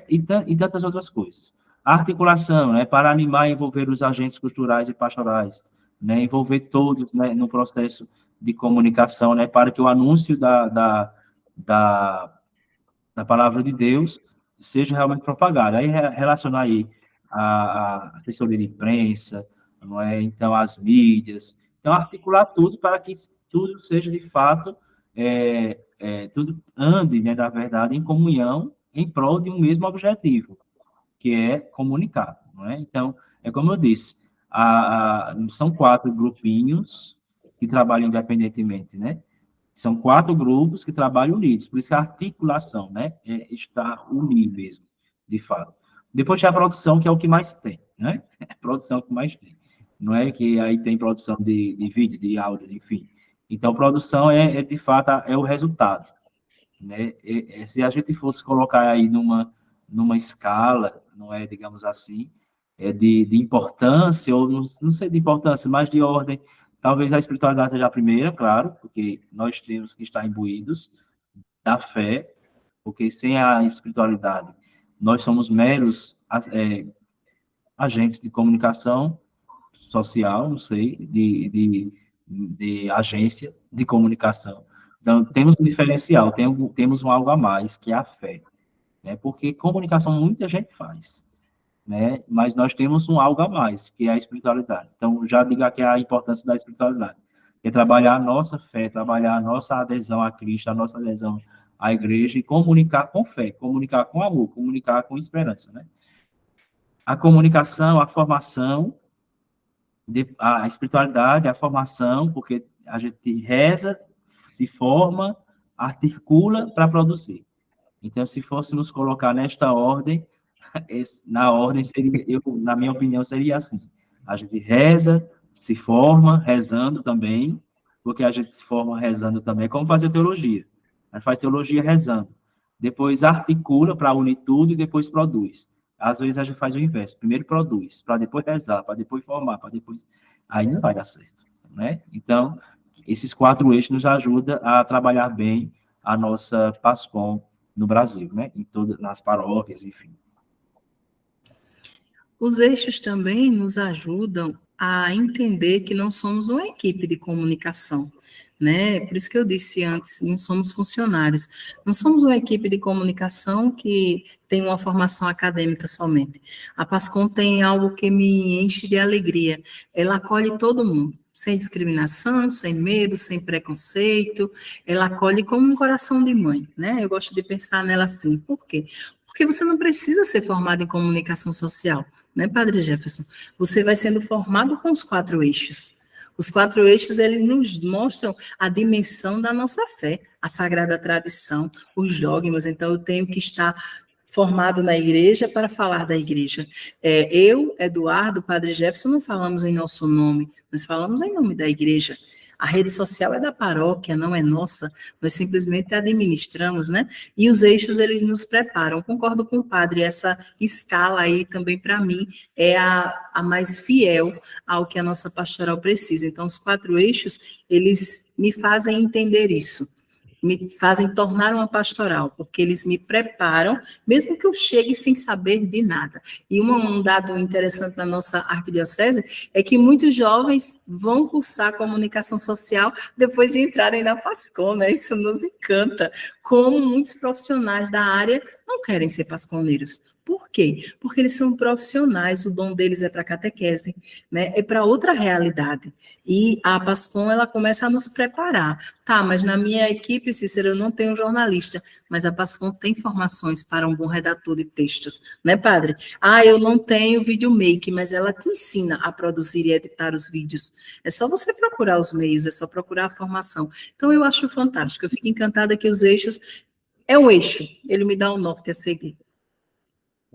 e tantas outras coisas. A articulação, né, para animar e envolver os agentes culturais e pastorais, né, envolver todos, né, no processo de comunicação, né, para que o anúncio da palavra de Deus seja realmente propagado. Aí relacionar aí a assessoria de imprensa, não é? Então as mídias, então articular tudo para que tudo seja de fato, tudo ande, né, na verdade, em comunhão, em prol de um mesmo objetivo, que é comunicar, não é? Então, é como eu disse, são 4 grupinhos que trabalham independentemente, né? São 4 grupos que trabalham unidos, por isso que a articulação, né, está unir mesmo, de fato. Depois tem a produção, que é o que mais tem, né? A produção que mais tem. Não é que aí tem produção de vídeo, de áudio, enfim. Então, produção de fato, é o resultado, né? Se a gente fosse colocar aí numa escala, não é, digamos assim, de importância, ou não sei de importância, mas de ordem. Talvez a espiritualidade seja a primeira, claro, porque nós temos que estar imbuídos da fé, porque sem a espiritualidade, nós somos meros agentes de comunicação social, não sei, de agência de comunicação. Então, temos um diferencial, temos um algo a mais, que é a fé, né? Porque comunicação muita gente faz, né? Mas nós temos um algo a mais, que é a espiritualidade. Então, já diga aqui a importância da espiritualidade, que é trabalhar a nossa fé, trabalhar a nossa adesão a Cristo, a nossa adesão à igreja, e comunicar com fé, comunicar com amor, comunicar com esperança, né? A comunicação, a formação, a espiritualidade, a formação, porque a gente reza, se forma, articula para produzir. Então, se fôssemos colocar nesta ordem, na ordem seria, na minha opinião, seria assim: a gente reza, se forma, rezando também, porque a gente se forma rezando também, como fazer teologia. A gente faz teologia rezando. Depois articula para unir tudo e depois produz. Às vezes a gente faz o inverso. Primeiro produz, para depois rezar, para depois formar, para depois... Aí não vai dar certo, né? Então, esses 4 eixos nos ajudam a trabalhar bem a nossa PASCOM no Brasil, né? Nas paróquias, enfim. Os eixos também nos ajudam a entender que não somos uma equipe de comunicação, né? Por isso que eu disse antes, não somos funcionários. Não somos uma equipe de comunicação que tem uma formação acadêmica somente. A PASCOM tem algo que me enche de alegria. Ela acolhe todo mundo, sem discriminação, sem medo, sem preconceito. Ela acolhe como um coração de mãe, né? Eu gosto de pensar nela assim. Por quê? Porque você não precisa ser formado em comunicação social, né, Padre Jefferson? Você vai sendo formado com os 4 eixos. Os 4 eixos, eles nos mostram a dimensão da nossa fé, a sagrada tradição, os dogmas. Então, eu tenho que estar formado na igreja para falar da igreja. Eu, Eduardo, Padre Jefferson, não falamos em nosso nome, nós falamos em nome da igreja. A rede social é da paróquia, não é nossa, nós simplesmente administramos, né? E os eixos, eles nos preparam. Concordo com o padre, essa escala aí também, para mim, é a mais fiel ao que a nossa pastoral precisa. Então, os 4 eixos, eles me fazem entender isso, me fazem tornar uma pastoral, porque eles me preparam, mesmo que eu chegue sem saber de nada. E um dado interessante na nossa arquidiocese é que muitos jovens vão cursar comunicação social depois de entrarem na PASCOM, né? Isso nos encanta, como muitos profissionais da área não querem ser pasconeiros. Por quê? Porque eles são profissionais, o dom deles é para catequese, né? É para outra realidade. E a PASCOM, ela começa a nos preparar. Tá, mas na minha equipe, Cícero, eu não tenho jornalista, mas a PASCOM tem formações para um bom redator de textos, né, padre? Ah, eu não tenho videomaker, mas ela te ensina a produzir e editar os vídeos. É só você procurar os meios, é só procurar a formação. Então, eu acho fantástico, eu fico encantada que os eixos, é um eixo, ele me dá um norte a seguir.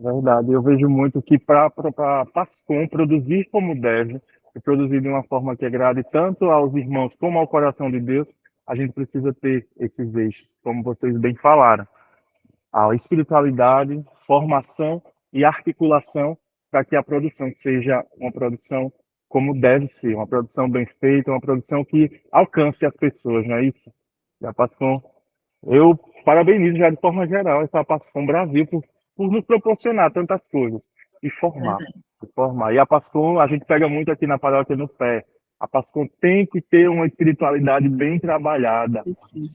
Verdade, eu vejo muito que para a PASCOM produzir como deve, e produzir de uma forma que agrade tanto aos irmãos como ao coração de Deus, a gente precisa ter esses eixos, como vocês bem falaram. A espiritualidade, formação e articulação para que a produção seja uma produção como deve ser, uma produção bem feita, uma produção que alcance as pessoas, não é isso? E a PASCOM, eu parabenizo já de forma geral essa PASCOM Brasil por nos proporcionar tantas coisas e formar, formar. E a PASCOM, a gente pega muito aqui na paróquia no pé. A PASCOM tem que ter uma espiritualidade bem trabalhada,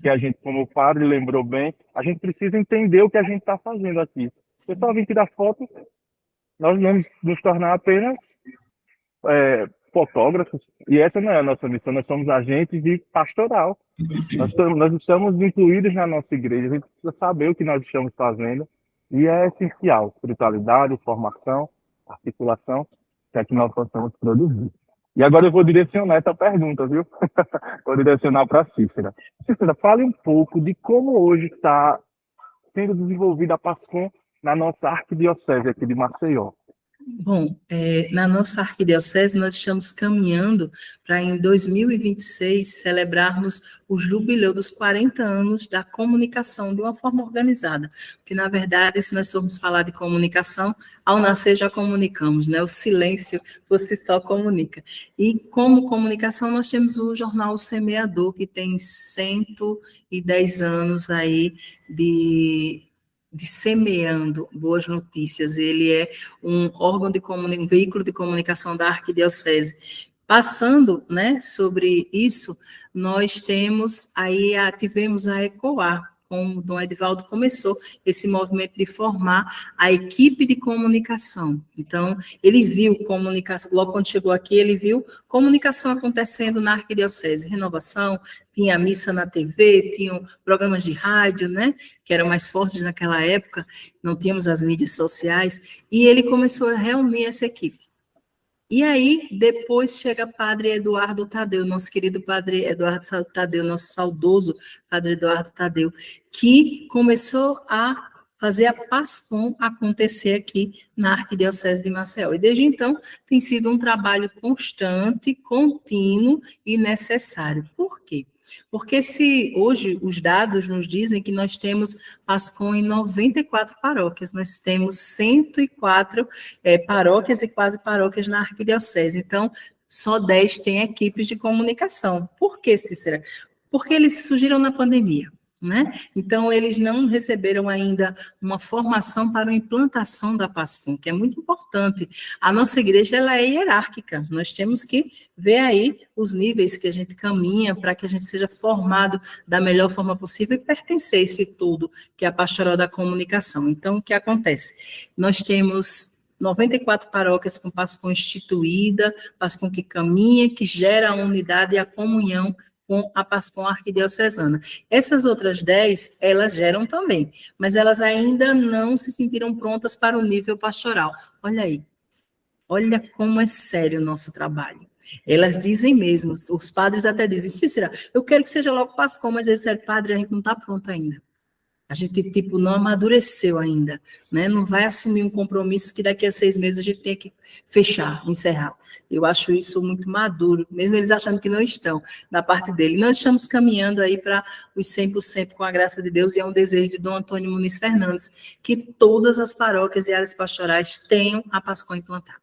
que a gente, como o padre lembrou bem, a gente precisa entender o que a gente está fazendo aqui. Se eu só vim tirar foto, nós vamos nos tornar apenas fotógrafos, e essa não é a nossa missão, nós somos agentes de pastoral. Nós estamos incluídos na nossa igreja, a gente precisa saber o que nós estamos fazendo, e é essencial, espiritualidade, formação, articulação, que é que nós possamos produzir. E agora eu vou direcionar essa pergunta, viu? Vou direcionar para a Cícera. Cícera, fale um pouco de como hoje está sendo desenvolvida a PASCOM na nossa arquidiocese aqui de Maceió. Bom, na nossa arquidiocese nós estamos caminhando para em 2026 celebrarmos o jubileu dos 40 anos da comunicação de uma forma organizada, porque na verdade, se nós formos falar de comunicação, ao nascer já comunicamos, né? O silêncio por si só comunica. E como comunicação nós temos o jornal O Semeador, que tem 110 anos aí de semeando boas notícias. Ele é um órgão de um veículo de comunicação da arquidiocese. Passando, né, sobre isso, nós tivemos a ECOAR, como o Dom Edivaldo começou esse movimento de formar a equipe de comunicação. Então, ele viu comunicação, logo quando chegou aqui, ele viu comunicação acontecendo na arquidiocese, renovação, tinha missa na TV, tinham programas de rádio, né, que eram mais fortes naquela época, não tínhamos as mídias sociais, e ele começou a reunir essa equipe. E aí, depois chega Padre Eduardo Tadeu, nosso querido Padre Eduardo Tadeu, nosso saudoso Padre Eduardo Tadeu, que começou a fazer a PASCOM acontecer aqui na Arquidiocese de Maceió. E desde então, tem sido um trabalho constante, contínuo e necessário. Por quê? quê? Porque se hoje os dados nos dizem que nós temos PASCOM em 94 paróquias, nós temos 104 paróquias e quase paróquias na arquidiocese, então só 10 têm equipes de comunicação. Por que, Cícera? Porque eles surgiram na pandemia, né? Então, eles não receberam ainda uma formação para a implantação da PASCOM, que é muito importante. A nossa igreja, ela é hierárquica, nós temos que ver aí os níveis que a gente caminha para que a gente seja formado da melhor forma possível e pertencer a esse tudo, que é a pastoral da comunicação. Então, o que acontece? Nós temos 94 paróquias com PASCOM instituída, PASCOM que caminha, que gera a unidade e a comunhão com a PASCOM arquidiocesana. Essas outras 10, elas geram também, mas elas ainda não se sentiram prontas para o nível pastoral. Olha aí, olha como é sério o nosso trabalho. Elas dizem mesmo, os padres até dizem, Cícera, eu quero que seja logo PASCOM, mas eles disseram, padre, a gente não está pronto ainda. A gente, não amadureceu ainda, né? Não vai assumir um compromisso que daqui a 6 meses a gente tem que fechar, encerrar. Eu acho isso muito maduro, mesmo eles achando que não estão, da parte dele. Nós estamos caminhando aí para os 100% com a graça de Deus, e é um desejo de Dom Antônio Muniz Fernandes, que todas as paróquias e áreas pastorais tenham a PASCOM implantada.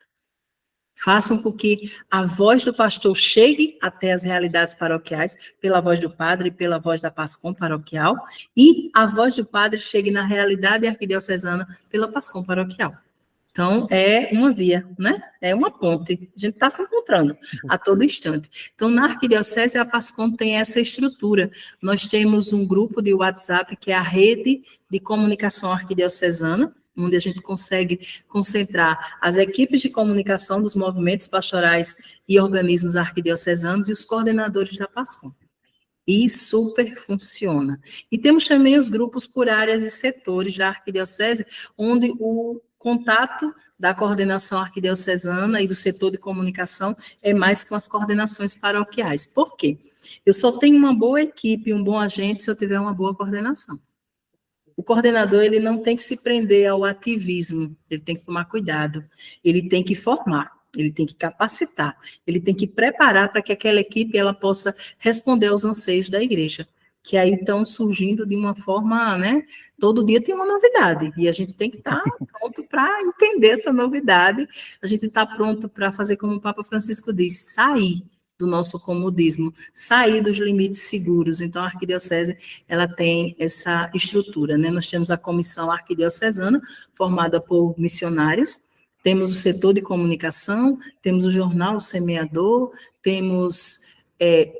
Façam com que a voz do pastor chegue até as realidades paroquiais, pela voz do padre e pela voz da PASCOM paroquial, e a voz do padre chegue na realidade arquidiocesana pela PASCOM paroquial. Então, é uma via, né? É uma ponte. A gente está se encontrando a todo instante. Então, na arquidiocese, a PASCOM tem essa estrutura. Nós temos um grupo de WhatsApp, que é a Rede de Comunicação Arquidiocesana, onde a gente consegue concentrar as equipes de comunicação dos movimentos pastorais e organismos arquidiocesanos e os coordenadores da PASCOM. E super funciona. E temos também os grupos por áreas e setores da arquidiocese, onde o contato da coordenação arquidiocesana e do setor de comunicação é mais com as coordenações paroquiais. Por quê? Eu só tenho uma boa equipe, um bom agente, se eu tiver uma boa coordenação. O coordenador, ele não tem que se prender ao ativismo, ele tem que tomar cuidado, ele tem que formar, ele tem que capacitar, ele tem que preparar para que aquela equipe ela possa responder aos anseios da igreja, que aí estão surgindo de uma forma, né? Todo dia tem uma novidade, e a gente tem que estar pronto para entender essa novidade, a gente está pronto para fazer como o Papa Francisco diz, sair do nosso comodismo, sair dos limites seguros. Então, a arquidiocese, ela tem essa estrutura, né? Nós temos a comissão arquidiocesana, formada por missionários, temos o setor de comunicação, temos o jornal O Semeador, temos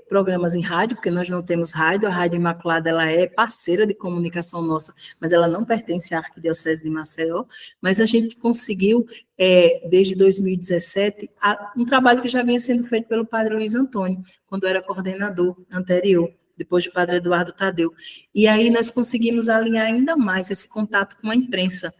programas em rádio, porque nós não temos rádio, a Rádio Imaculada, ela é parceira de comunicação nossa, mas ela não pertence à Arquidiocese de Maceió, mas a gente conseguiu, desde 2017, um trabalho que já vinha sendo feito pelo padre Luiz Antônio, quando era coordenador anterior, depois do padre Eduardo Tadeu, e aí nós conseguimos alinhar ainda mais esse contato com a imprensa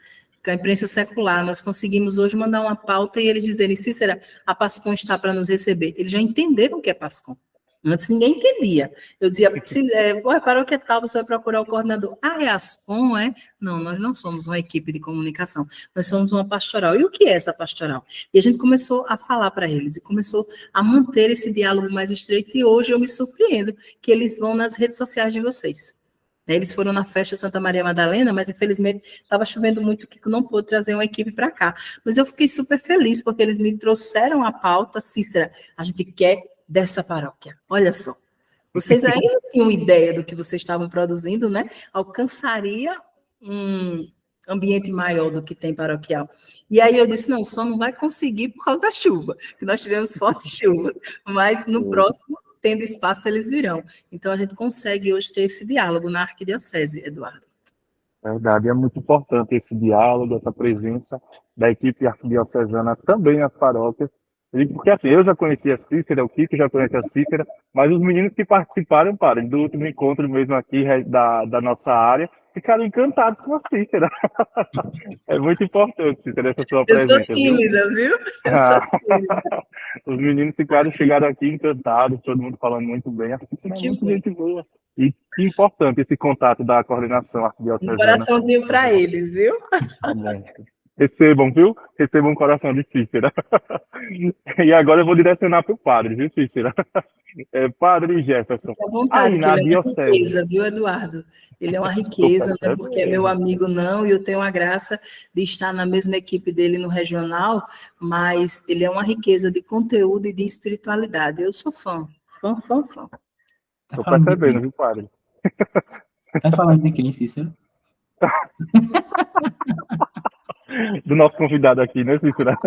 secular. Nós conseguimos hoje mandar uma pauta e eles dizerem, Cícera, a PASCOM está para nos receber. Eles já entenderam o que é PASCOM. Antes ninguém entendia. Eu dizia, paróquia tal, você vai procurar o coordenador. É ASCOM, é? Não, nós não somos uma equipe de comunicação, nós somos uma pastoral. E o que é essa pastoral? E a gente começou a falar para eles, e começou a manter esse diálogo mais estreito, e hoje eu me surpreendo que eles vão nas redes sociais de vocês. Eles foram na festa Santa Maria Madalena, mas infelizmente estava chovendo muito, que não pôde trazer uma equipe para cá. Mas eu fiquei super feliz, porque eles me trouxeram a pauta, Cícera, a gente quer dessa paróquia. Olha só, vocês ainda não tinham ideia do que vocês estavam produzindo, né? Alcançaria um ambiente maior do que tem paroquial. E aí eu disse, não, só não vai conseguir por causa da chuva, que nós tivemos fortes chuvas, mas no próximo, tendo espaço, eles virão. Então, a gente consegue hoje ter esse diálogo na arquidiocese, Eduardo. Verdade, é muito importante esse diálogo, essa presença da equipe arquidiocesana também nas paróquias, porque assim, eu já conhecia a Cícera, o Kiko já conhece a Cícera, mas os meninos que participaram, do último encontro mesmo aqui da nossa área, ficaram encantados com a Cícera. É muito importante, Cícera, essa sua presença. Eu sou tímida, viu? Eu sou tímida. Os meninos chegaram aqui encantados, todo mundo falando muito bem. A Cícera é muito gente boa. E que importante esse contato da coordenação arquidiocesana. Um coraçãozinho para eles, viu? Tá bom. Recebam, viu? Recebam um coração de Cícera. E agora eu vou direcionar para o padre, viu, Cícera? Padre Jefferson, Fique à vontade, aí que na ele é uma diocese, riqueza, viu, Eduardo? Ele é uma tô riqueza, não é porque é meu percebendo. amigo, não, e eu tenho a graça de estar na mesma equipe dele no regional, mas ele é uma riqueza de conteúdo e de espiritualidade. Eu sou fã, fã, fã, fã. Tá Tô falando de percebendo, quem? viu, padre? Tá falando de quem, Cícero? Do nosso convidado aqui, né, Cícera?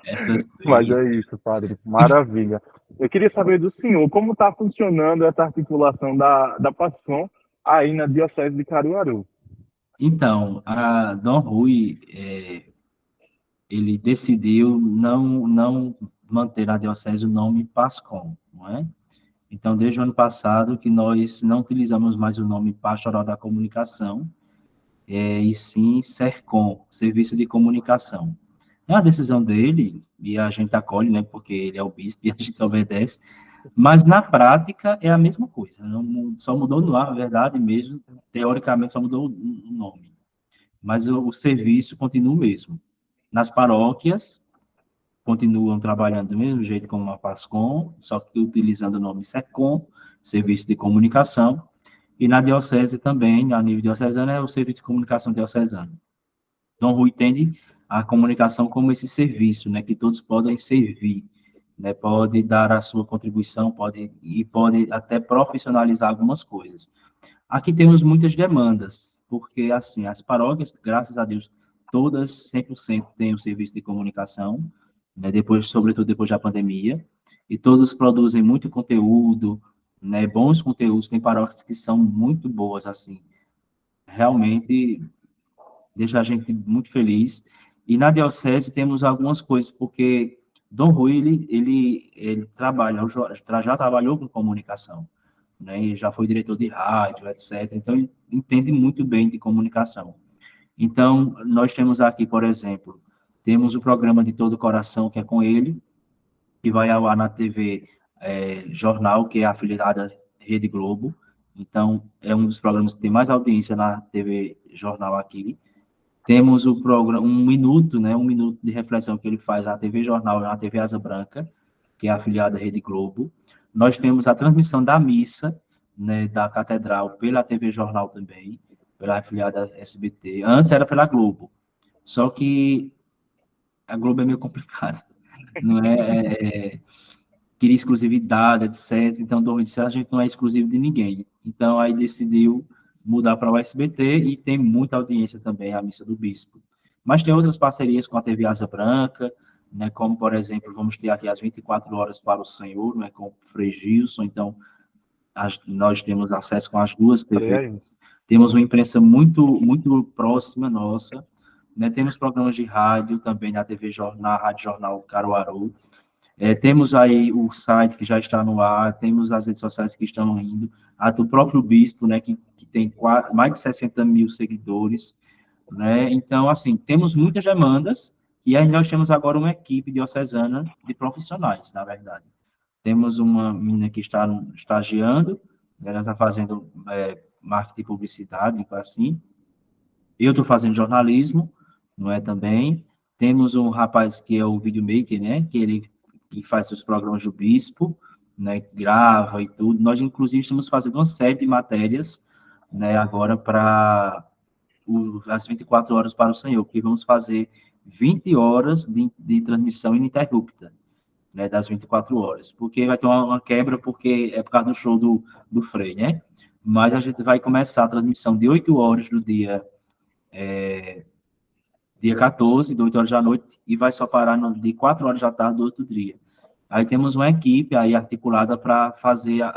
Essa Mas seis. é isso, padre. Maravilha. Eu queria saber do senhor como está funcionando essa articulação da PASCOM aí na Diocese de Caruaru. Então, a Dom Rui, ele decidiu não manter na diocese o nome PASCOM, não é? Então, desde o ano passado que nós não utilizamos mais o nome Pastoral da Comunicação, e sim SERCOM, Serviço de Comunicação. É uma decisão dele, e a gente acolhe, né, porque ele é o bispo e a gente obedece, mas na prática é a mesma coisa, só mudou no ar, na verdade mesmo, teoricamente só mudou o nome, mas o serviço continua o mesmo. Nas paróquias, continuam trabalhando do mesmo jeito como a PASCOM, só que utilizando o nome SECOM, Serviço de Comunicação, e na diocese também, a nível diocesano, é o Serviço de Comunicação Diocesano. Dom Rui entende a comunicação como esse serviço, né, que todos podem servir, né, pode dar a sua contribuição, pode até profissionalizar algumas coisas. Aqui temos muitas demandas, porque, assim, as paróquias, graças a Deus, todas 100% têm o serviço de comunicação, né, sobretudo depois da pandemia, e todos produzem muito conteúdo, né, bons conteúdos, tem paróquias que são muito boas, assim, realmente deixa a gente muito feliz. E na diocese temos algumas coisas, porque Dom Rui, ele trabalha, já trabalhou com comunicação, né, e já foi diretor de rádio, etc. Então, ele entende muito bem de comunicação. Então, nós temos aqui, por exemplo, temos o programa de Todo Coração, que é com ele, que vai ao ar na TV Jornal, que é afiliada à Rede Globo. Então, é um dos programas que tem mais audiência na TV Jornal aqui. Temos o programa, um minuto, né, um minuto de reflexão que ele faz na TV Jornal e na TV Asa Branca, que é afiliada à Rede Globo. Nós temos a transmissão da missa, né, da Catedral pela TV Jornal também, pela afiliada SBT. Antes era pela Globo, só que a Globo é meio complicada, não queria exclusividade, etc. Então, Dom disse, a gente não é exclusivo de ninguém. Então, aí decidiu mudar para o SBT e tem muita audiência também a missa do bispo. Mas tem outras parcerias com a TV Asa Branca, né, como, por exemplo, vamos ter aqui as 24 horas para o Senhor, né, com o Frei Gilson, então nós temos acesso com as duas TVs, temos uma imprensa muito próxima nossa, né, temos programas de rádio também na TV na Rádio Jornal Caruaru, temos aí o site que já está no ar, temos as redes sociais que estão indo, a do próprio Bispo, né, que tem mais de 60 mil seguidores, né, então, assim, temos muitas demandas, e aí nós temos agora uma equipe diocesana de profissionais, na verdade. Temos uma menina que está estagiando, ela está fazendo marketing e publicidade, assim, eu estou fazendo jornalismo, não é também. Temos um rapaz que é o videomaker, né? Que faz os programas do Bispo, né? Grava e tudo. Nós, inclusive, estamos fazendo uma série de matérias, né? Agora para as 24 horas para o Senhor, que vamos fazer 20 horas de transmissão ininterrupta, né? Das 24 horas. Porque vai ter uma quebra, porque é por causa do show do Frei, né? Mas a gente vai começar a transmissão de 8 horas do dia 14, de 8 horas da noite, e vai só parar de 4 horas da tarde do outro dia. Aí temos uma equipe aí articulada para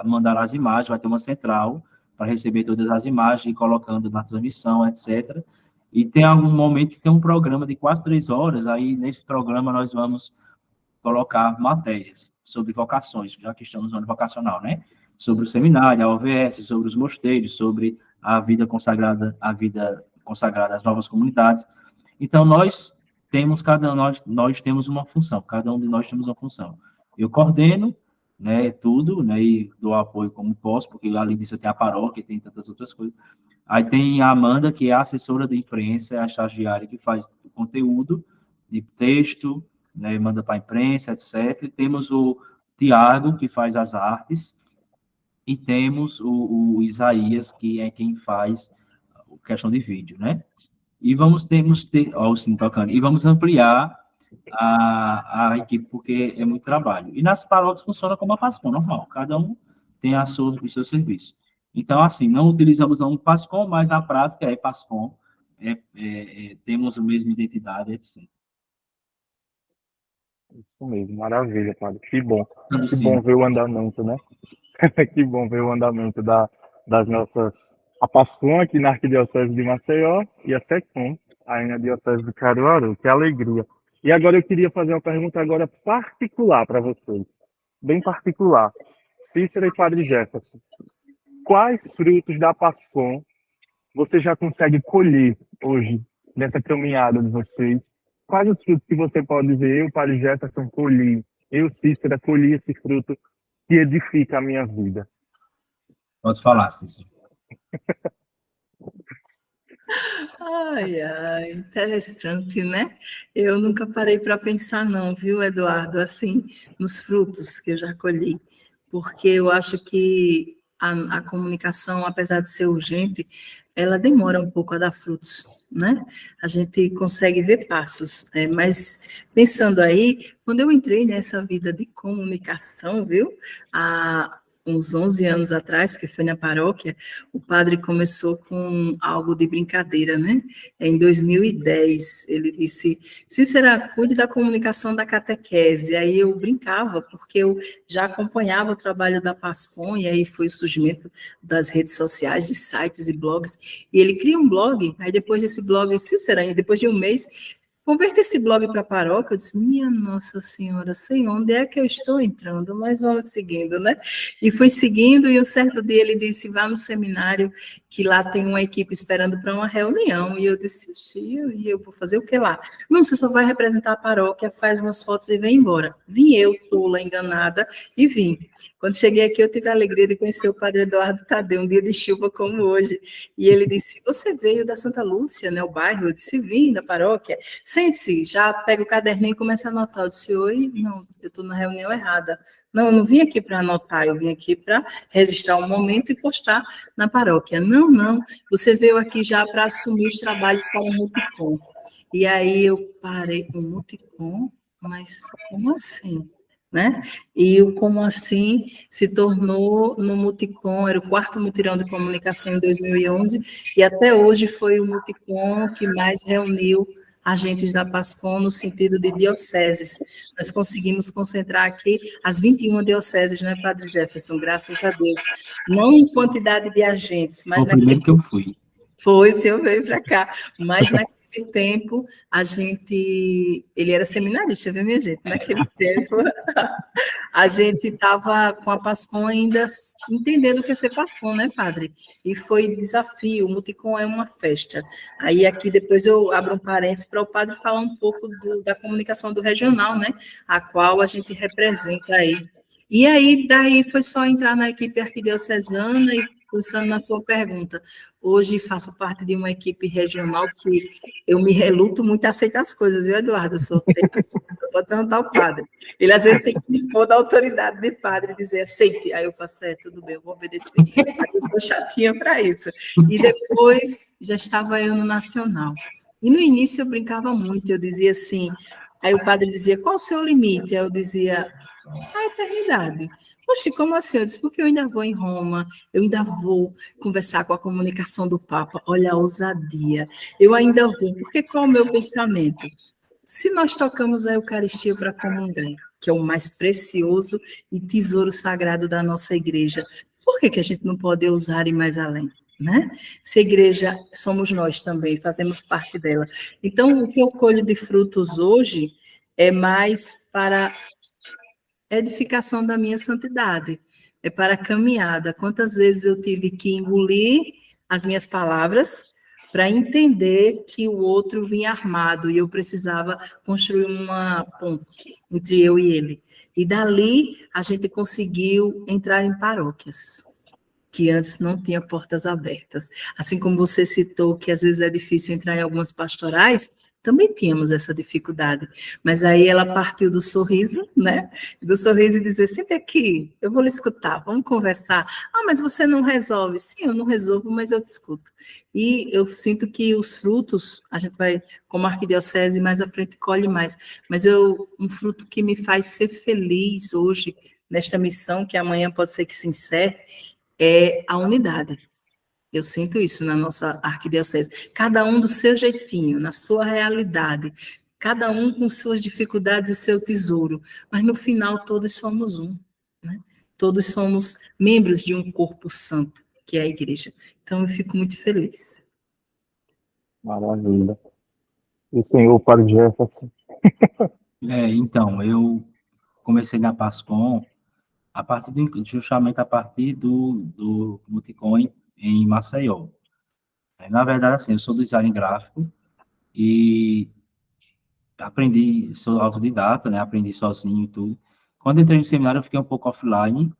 mandar as imagens, vai ter uma central para receber todas as imagens e colocando na transmissão, etc. E tem algum momento que tem um programa de quase 3 horas, aí nesse programa nós vamos colocar matérias sobre vocações, já que estamos no ano vocacional, né? Sobre o seminário, a OVS, sobre os mosteiros, sobre a vida consagrada às novas comunidades. Então, nós temos uma função, cada um de nós temos uma função. Eu coordeno, né, tudo, né, e dou apoio como posso, porque além disso eu tenho a paróquia, tem tantas outras coisas, Aí tem a Amanda, que é a assessora de imprensa, é a estagiária que faz o conteúdo de texto, né, manda para a imprensa, etc. E temos o Tiago, que faz as artes, e temos o Isaías, que é quem faz a questão de vídeo, né? E ó, o sino tocando, e vamos ampliar a equipe, porque é muito trabalho. E nas paróquias funciona como a PASCOM, normal, cada um tem o seu serviço. Então, assim, não utilizamos um PASCOM, mas na prática é PASCOM, temos a mesma identidade, etc. Isso mesmo, maravilha, padre. Que bom. Tocando o Que bom sino. ver o andamento, né? Que bom ver o andamento das nossas... A PASCOM aqui na Arquidiocese de Maceió e a SECOM aí na Diocese de Caruaru. Que alegria. E agora eu queria fazer uma pergunta agora particular para vocês. Bem particular. Cícera e Padre Jefferson. Quais frutos da PASCOM você já consegue colher hoje, nessa caminhada de vocês? Quais os frutos que você pode dizer, eu, Padre Jefferson, colhi, eu, Cícera, colhi esse fruto que edifica a minha vida? Pode falar, Cícero. Ai, ai, interessante, né? Eu nunca parei para pensar, não, viu, Eduardo, assim, nos frutos que eu já colhi, porque eu acho que a comunicação, apesar de ser urgente, ela demora um pouco a dar frutos, né? A gente consegue ver passos, mas pensando aí, quando eu entrei nessa vida de comunicação, viu, há uns 11 anos atrás, porque foi na paróquia, o padre começou com algo de brincadeira, né? Em 2010, ele disse, Cícera, cuide da comunicação da catequese. Aí eu brincava, porque eu já acompanhava o trabalho da PASCOM, e aí foi o surgimento das redes sociais, de sites e blogs, e ele cria um blog, aí depois desse blog, Cícera, depois de um mês, converter esse blog para a paróquia, eu disse, minha Nossa Senhora, sei onde é que eu estou entrando, mas vamos seguindo, né? E fui seguindo, e um certo dia ele disse, vá no seminário, que lá tem uma equipe esperando para uma reunião, e eu disse, e eu vou fazer o que lá? Não, você só vai representar a paróquia, faz umas fotos e vem embora. Vim eu, tola, enganada, e vim. Quando cheguei aqui, eu tive a alegria de conhecer o padre Eduardo Tadeu, um dia de chuva como hoje, e ele disse, você veio da Santa Lúcia, né, o bairro? Eu disse, vim da paróquia. Sente-se, já pega o caderninho e começa a anotar. Eu disse, oi, não, eu estou na reunião errada. Não, eu não vim aqui para anotar, eu vim aqui para registrar um momento e postar na paróquia. Não, você veio aqui já para assumir os trabalhos para o Multicom. E aí eu parei com o Multicom, mas como assim? Né? E o como assim se tornou no Multicom, era o 4º mutirão de comunicação em 2011, e até hoje foi o Multicom que mais reuniu agentes da PASCOM no sentido de dioceses. Nós conseguimos concentrar aqui as 21 dioceses, né, Padre Jefferson? Graças a Deus. Não em quantidade de agentes, mas Foi o primeiro que eu fui. Foi, se eu veio para cá. Mas naquele tempo, ele era seminarista, viu, minha gente? Naquele tempo, a gente estava com a PASCOM ainda entendendo o que é ser PASCOM, né, padre? E foi desafio, o Multicom é uma festa. Aí aqui depois eu abro um parênteses para o padre falar um pouco da comunicação do regional, né, a qual a gente representa aí. E aí, daí foi só entrar na equipe arquidiocesana e pensando na sua pergunta. Hoje faço parte de uma equipe regional que eu me reluto muito a aceitar as coisas, viu, Eduardo? Eu sou pode perguntar ao padre. Ele, às vezes, tem que impor da autoridade de padre, dizer, aceite. Aí eu faço, tudo bem, eu vou obedecer. Aí eu sou chatinha para isso. E depois, já estava eu no Nacional. E no início eu brincava muito, eu dizia assim, aí o padre dizia, qual o seu limite? Aí eu dizia, a eternidade. Poxa, como assim? Eu disse, porque eu ainda vou em Roma, eu ainda vou conversar com a comunicação do Papa, olha a ousadia. Eu ainda vou, porque qual é o meu pensamento? Se nós tocamos a Eucaristia para comungar, que é o mais precioso e tesouro sagrado da nossa igreja, por que a gente não pode usar e ir mais além? Né? Se a igreja somos nós também, fazemos parte dela. Então, o que eu colho de frutos hoje é mais para edificação da minha santidade, é para a caminhada. Quantas vezes eu tive que engolir as minhas palavras para entender que o outro vinha armado e eu precisava construir uma ponte entre eu e ele. E dali a gente conseguiu entrar em paróquias. que antes não tinha portas abertas. Assim como você citou que às vezes é difícil entrar em algumas pastorais, também tínhamos essa dificuldade. Mas aí ela partiu do sorriso, né? Do sorriso e dizer, sempre aqui, eu vou lhe escutar, vamos conversar. Ah, mas você não resolve. Sim, eu não resolvo, mas eu te escuto. E eu sinto que os frutos, a gente vai, como arquidiocese, mais à frente colhe mais. Mas um fruto que me faz ser feliz hoje, nesta missão, que amanhã pode ser que se encerre, é a unidade. Eu sinto isso na nossa arquidiocese. Cada um do seu jeitinho, na sua realidade, cada um com suas dificuldades e seu tesouro, mas no final todos somos um, né? Todos somos membros de um corpo santo, que é a igreja. Então eu fico muito feliz. Maravilha. E o senhor, Padre Jefferson? Então, eu comecei na PASCOM justamente a partir do Multicom em Maceió. Na verdade, assim, eu sou design gráfico e aprendi, sou autodidata, né? Aprendi sozinho e tudo. Quando entrei no seminário, eu fiquei um pouco offline,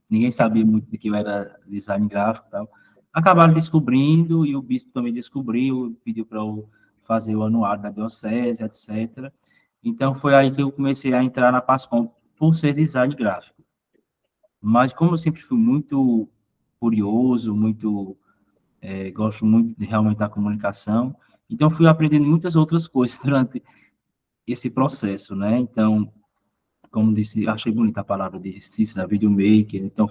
ninguém sabia muito de que eu era design gráfico e tal. Acabaram descobrindo, e o bispo também descobriu, pediu para eu fazer o anuário da diocese, etc. Então, foi aí que eu comecei a entrar na PASCOM, por ser design gráfico. Mas, como eu sempre fui muito curioso, gosto muito de realmente da comunicação, então fui aprendendo muitas outras coisas durante esse processo, né? Então, como disse, achei bonita a palavra de Cícera, videomaker, então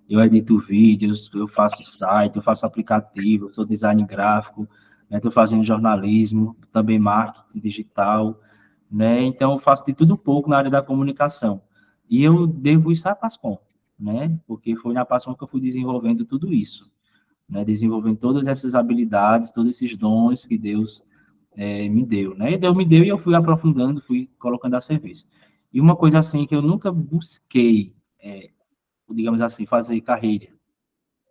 eu edito vídeos, eu faço site, eu faço aplicativo, eu sou design gráfico, né? Estou fazendo jornalismo, também marketing digital, né? Então, eu faço de tudo um pouco na área da comunicação. E eu devo isso à PASCOM, né? Porque foi na PASCOM que eu fui desenvolvendo tudo isso, né? Desenvolvendo todas essas habilidades, todos esses dons que Deus me deu, né? E Deus me deu e eu fui aprofundando, fui colocando a serviço. E uma coisa assim que eu nunca busquei, digamos assim, fazer carreira.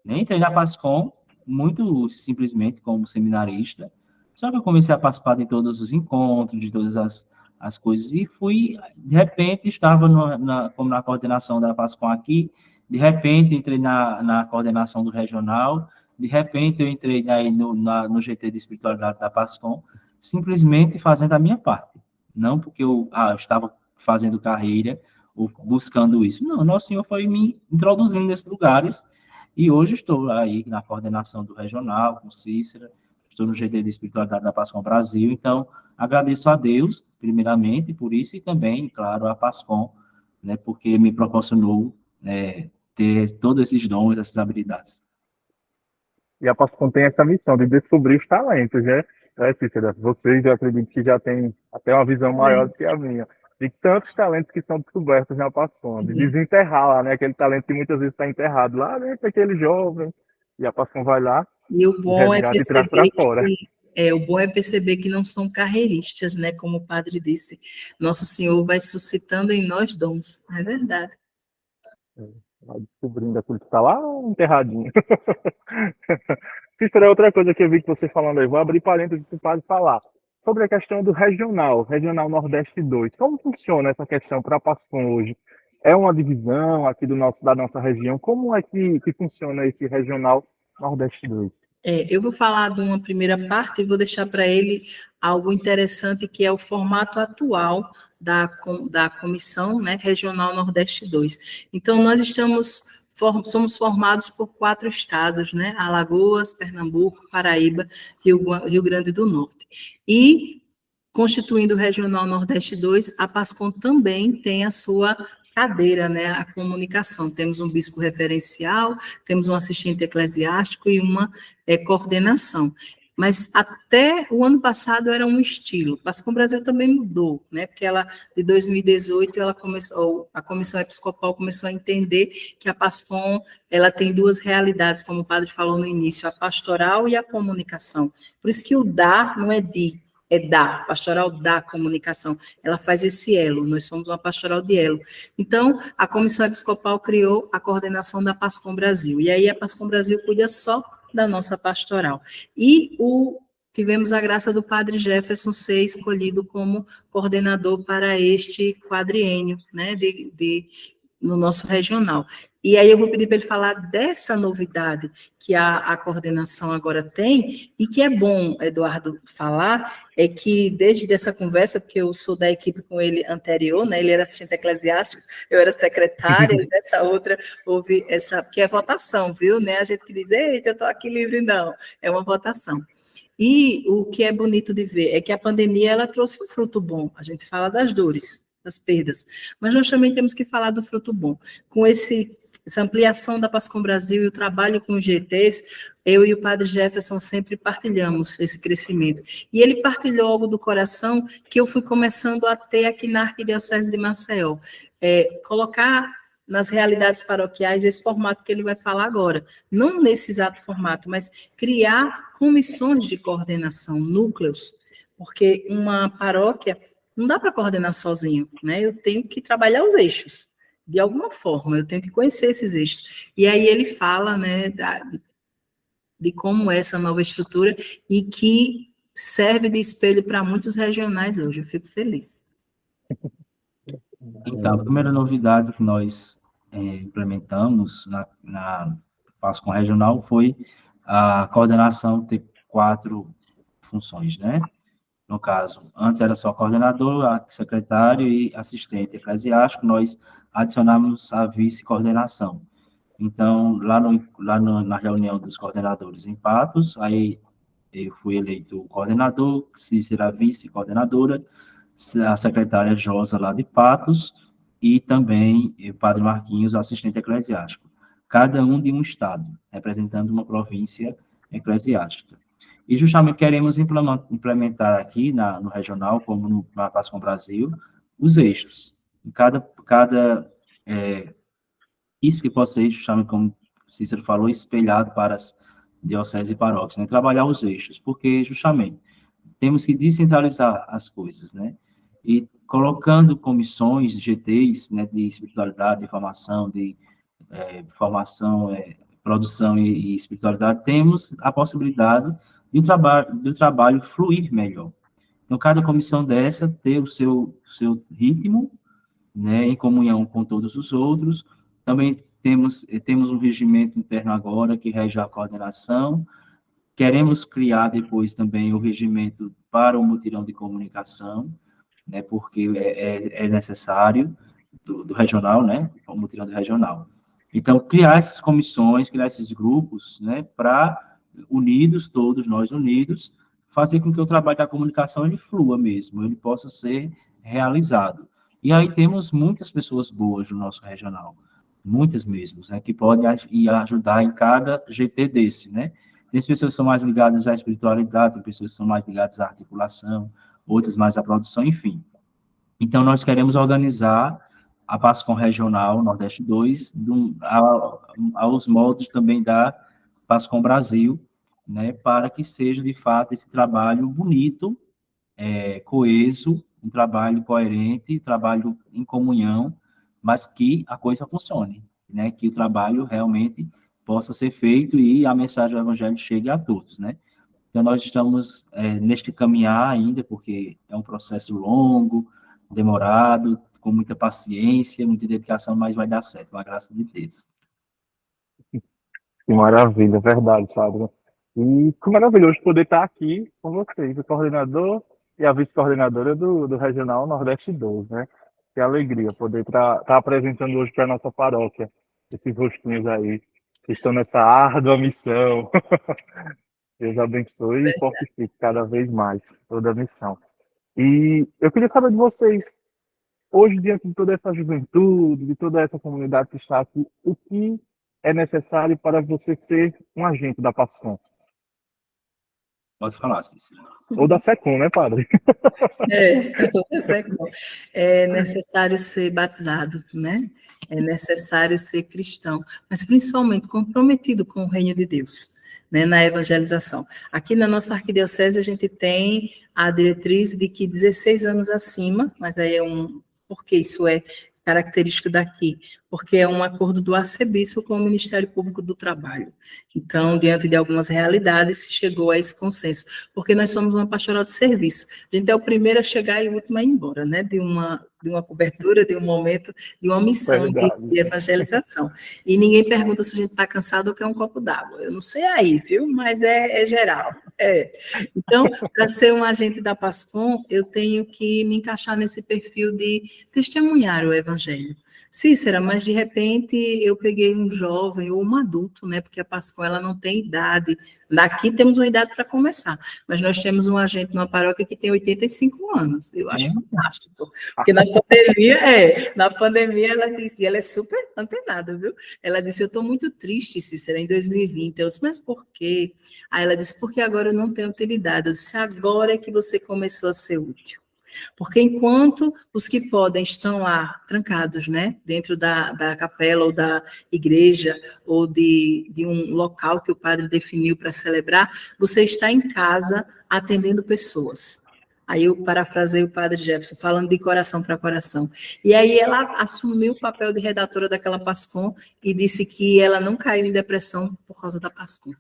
Nem entrei na PASCOM, muito simplesmente como seminarista, só que eu comecei a participar de todos os encontros, de todas as coisas, e fui, de repente, estava como na coordenação da PASCOM aqui, de repente entrei na coordenação do regional, de repente eu entrei aí no GT de espiritualidade da PASCOM, simplesmente fazendo a minha parte. Não porque eu estava fazendo carreira ou buscando isso. Não, Nosso Senhor foi me introduzindo nesses lugares e hoje estou aí na coordenação do regional, com Cícera, estou no GT de Espiritualidade da PASCOM Brasil, então agradeço a Deus, primeiramente, por isso, e também, claro, a PASCOM, né, porque me proporcionou ter todos esses dons, essas habilidades. E a PASCOM tem essa missão de descobrir os talentos, né? Cícera, vocês, eu acredito que já têm até uma visão maior do que a minha, de tantos talentos que são descobertos na PASCOM, de desenterrar lá, né? Aquele talento que muitas vezes está enterrado lá, né? Aquele jovem, e a PASCOM vai lá E o e bom é resgata e traz para perceber fora. o bom é perceber que não são carreiristas, né? Como o padre disse, Nosso Senhor vai suscitando em nós dons, é verdade. Vai descobrindo aquilo que está lá enterradinho. Cícero, é outra coisa que eu vi que você falando aí, vou abrir parênteses para o padre falar. Sobre a questão do Regional Nordeste 2. Como funciona essa questão para a PASCOM hoje? É uma divisão aqui da nossa região? Como é que funciona esse Regional Nordeste 2? Eu vou falar de uma primeira parte e vou deixar para ele algo interessante, que é o formato atual da Comissão, né, Regional Nordeste 2. Então, nós somos formados por 4 estados, né, Alagoas, Pernambuco, Paraíba, Rio Grande do Norte. E, constituindo o Regional Nordeste 2, a PASCOM também tem a sua cadeira, né, a comunicação. Temos um bispo referencial, temos um assistente eclesiástico e uma coordenação. Mas até o ano passado era um estilo. PASCOM Brasil também mudou, né? Porque de 2018, a Comissão Episcopal começou a entender que a PASCOM, ela tem 2 realidades, como o padre falou no início, a pastoral e a comunicação. Por isso que o dar não é pastoral da comunicação. Ela faz esse elo, nós somos uma pastoral de elo. Então, a Comissão Episcopal criou a coordenação da PASCOM Brasil. E aí a PASCOM Brasil cuida só da nossa pastoral. E tivemos a graça do padre Jefferson ser escolhido como coordenador para este quadriênio, né, no nosso regional. E aí eu vou pedir para ele falar dessa novidade que a coordenação agora tem, e que é bom, Eduardo, falar, é que desde essa conversa, porque eu sou da equipe com ele anterior, né, ele era assistente eclesiástico, eu era secretária, e dessa outra houve essa, que é votação, viu, né, a gente que diz, eita, eu estou aqui livre, não, é uma votação. E o que é bonito de ver é que a pandemia, ela trouxe um fruto bom, a gente fala das dores, das perdas, mas nós também temos que falar do fruto bom, com essa ampliação da Pascom Brasil e o trabalho com os GTs, eu e o padre Jefferson sempre partilhamos esse crescimento. E ele partilhou algo do coração que eu fui começando a ter aqui na Arquidiocese de Maceió. Colocar nas realidades paroquiais esse formato que ele vai falar agora. Não nesse exato formato, mas criar comissões de coordenação, núcleos, porque uma paróquia não dá para coordenar sozinho, né? Eu tenho que trabalhar os eixos. De alguma forma, eu tenho que conhecer esses eixos. E aí ele fala, né, de como é essa nova estrutura e que serve de espelho para muitos regionais hoje. Eu fico feliz. Então, a primeira novidade que nós implementamos na Pascom Regional foi a coordenação ter 4 funções, né? No caso, antes era só coordenador, secretário e assistente eclesiástico, nós adicionamos a vice-coordenação. Então, na reunião dos coordenadores em Patos, aí eu fui eleito coordenador, Cícera vice-coordenadora, a secretária Josa lá de Patos, e também o padre Marquinhos, assistente eclesiástico. Cada um de um estado, representando uma província eclesiástica. E justamente queremos implementar aqui no regional, como na Pascom Brasil, os eixos. Isso que pode ser justamente, como Cícero falou, espelhado para as dioceses e paróquias, né? Trabalhar os eixos, porque justamente temos que descentralizar as coisas, né? E colocando comissões, GTs, né, de espiritualidade, de formação, produção e espiritualidade, temos a possibilidade do trabalho fluir melhor. Então, cada comissão dessa ter o seu ritmo, né, em comunhão com todos os outros. Também temos um regimento interno agora que rege a coordenação. Queremos criar depois também o regimento para o mutirão de comunicação, né, porque é necessário do regional, né, o mutirão do regional. Então, criar essas comissões, criar esses grupos, né, para todos nós unidos, fazer com que o trabalho da comunicação ele flua mesmo, ele possa ser realizado. E aí temos muitas pessoas boas no nosso regional, muitas mesmo, né, que podem ajudar em cada GT desse, né. Tem pessoas que são mais ligadas à espiritualidade, tem pessoas que são mais ligadas à articulação, outras mais à produção, enfim. Então, nós queremos organizar a Pascom Regional Nordeste 2 aos moldes também da Pascom Brasil, né, para que seja, de fato, esse trabalho bonito, coeso, um trabalho coerente, trabalho em comunhão, mas que a coisa funcione, né, que o trabalho realmente possa ser feito e a mensagem do Evangelho chegue a todos, né. Então, nós estamos neste caminhar ainda, porque é um processo longo, demorado, com muita paciência, muita dedicação, mas vai dar certo, com a graça de Deus. Que maravilha, verdade, sabe? E que maravilhoso poder estar aqui com vocês, o coordenador e a vice-coordenadora do Regional Nordeste 2, né? Que alegria poder estar apresentando hoje para a nossa paróquia esses rostinhos aí que estão nessa árdua missão. Deus abençoe e fortifique cada vez mais toda a missão. E eu queria saber de vocês, hoje, diante de toda essa juventude, de toda essa comunidade que está aqui, o que é necessário para você ser um agente da Pascom? Pode falar, Cícero. Ou da SECOM, né, padre? É necessário ser batizado, né? É necessário ser cristão, mas principalmente comprometido com o reino de Deus, né, na evangelização. Aqui na nossa arquidiocese a gente tem a diretriz de que 16 anos acima, mas aí porque isso é característico daqui, porque é um acordo do arcebispo com o Ministério Público do Trabalho. Então, diante de algumas realidades, se chegou a esse consenso, porque nós somos uma pastoral de serviço. A gente é o primeiro a chegar e o último a ir embora, né, de uma cobertura, de um momento, de uma missão de evangelização. E ninguém pergunta se a gente está cansado ou quer um copo d'água. Eu não sei aí, viu? Mas é geral. Então, para ser um agente da PASCOM, eu tenho que me encaixar nesse perfil de testemunhar o evangelho. Cícera, mas de repente eu peguei um jovem ou um adulto, né? Porque a PASCOM ela não tem idade. Aqui temos uma idade para começar, mas nós temos um agente numa paróquia que tem 85 anos. Eu acho fantástico. Porque na pandemia ela disse, ela é super antenada, viu? Ela disse, eu estou muito triste, Cícera, em 2020. Eu disse, mas por quê? Aí ela disse, porque agora eu não tenho utilidade. Eu disse, agora é que você começou a ser útil. Porque enquanto os que podem estão lá trancados, né, dentro da capela ou da igreja ou de um local que o padre definiu para celebrar, você está em casa atendendo pessoas. Aí eu parafrasei o padre Jefferson, falando de coração para coração. E aí ela assumiu o papel de redatora daquela PASCOM e disse que ela não caiu em depressão por causa da PASCOM.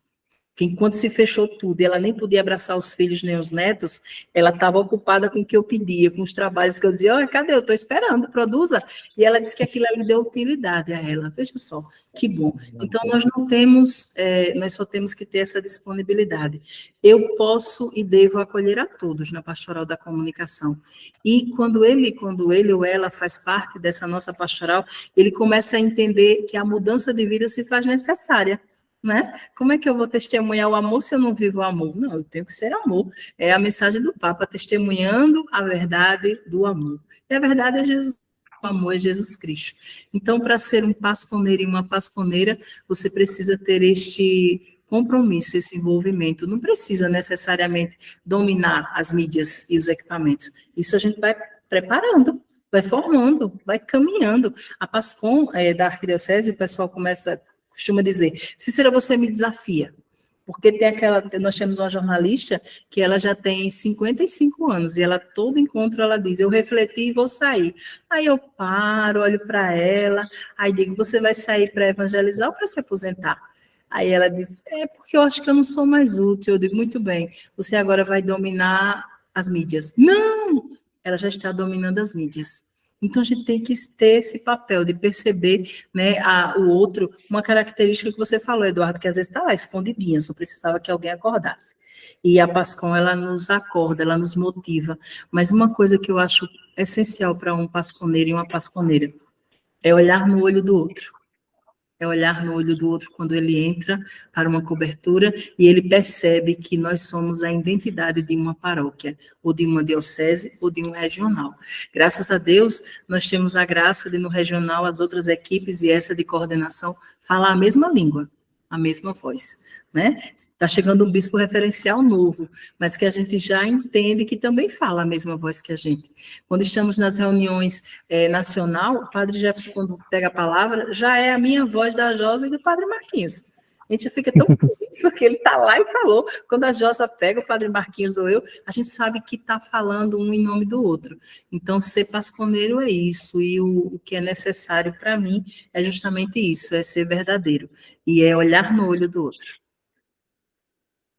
Que enquanto se fechou tudo, ela nem podia abraçar os filhos nem os netos, ela estava ocupada com o que eu pedia, com os trabalhos que eu dizia, olha, cadê? Eu estou esperando, produza. E ela disse que aquilo ali deu utilidade a ela. Veja só, que bom. Então, nós não temos, nós só temos que ter essa disponibilidade. Eu posso e devo acolher a todos na pastoral da comunicação. E quando ele ou ela faz parte dessa nossa pastoral, ele começa a entender que a mudança de vida se faz necessária. Né? Como é que eu vou testemunhar o amor se eu não vivo o amor? Não, eu tenho que ser amor. É a mensagem do Papa, testemunhando a verdade do amor. E a verdade é Jesus, o amor é Jesus Cristo. Então, para ser um pasconeiro e uma pasconeira, você precisa ter este compromisso, esse envolvimento. Não precisa necessariamente dominar as mídias e os equipamentos. Isso a gente vai preparando, vai formando, vai caminhando. A PASCOM da Arquidiocese, o pessoal costuma dizer, Cícera, você me desafia, porque nós temos uma jornalista que ela já tem 55 anos, e ela, todo encontro, ela diz, eu refleti e vou sair. Aí eu paro, olho para ela, aí digo, você vai sair para evangelizar ou para se aposentar? Aí ela diz, porque eu acho que eu não sou mais útil. Eu digo, muito bem, você agora vai dominar as mídias. Não! Ela já está dominando as mídias. Então, a gente tem que ter esse papel de perceber, né, o outro, uma característica que você falou, Eduardo, que às vezes está lá escondidinha, só precisava que alguém acordasse. E a PASCOM, ela nos acorda, ela nos motiva. Mas uma coisa que eu acho essencial para um pasconeiro e uma pasconeira é olhar no olho do outro. É olhar no olho do outro quando ele entra para uma cobertura e ele percebe que nós somos a identidade de uma paróquia, ou de uma diocese, ou de um regional. Graças a Deus, nós temos a graça de, no regional, as outras equipes e essa de coordenação falar a mesma língua, a mesma voz. Né? Está chegando um bispo referencial novo, mas que a gente já entende que também fala a mesma voz que a gente. Quando estamos nas reuniões nacional, o padre Jefferson, quando pega a palavra, já é a minha voz da Josa e do padre Marquinhos. A gente fica tão feliz porque ele está lá e falou. Quando a Josa pega o padre Marquinhos ou eu, a gente sabe que está falando um em nome do outro. Então, ser pasconeiro é isso, e o que é necessário para mim é justamente isso, é ser verdadeiro, e é olhar no olho do outro.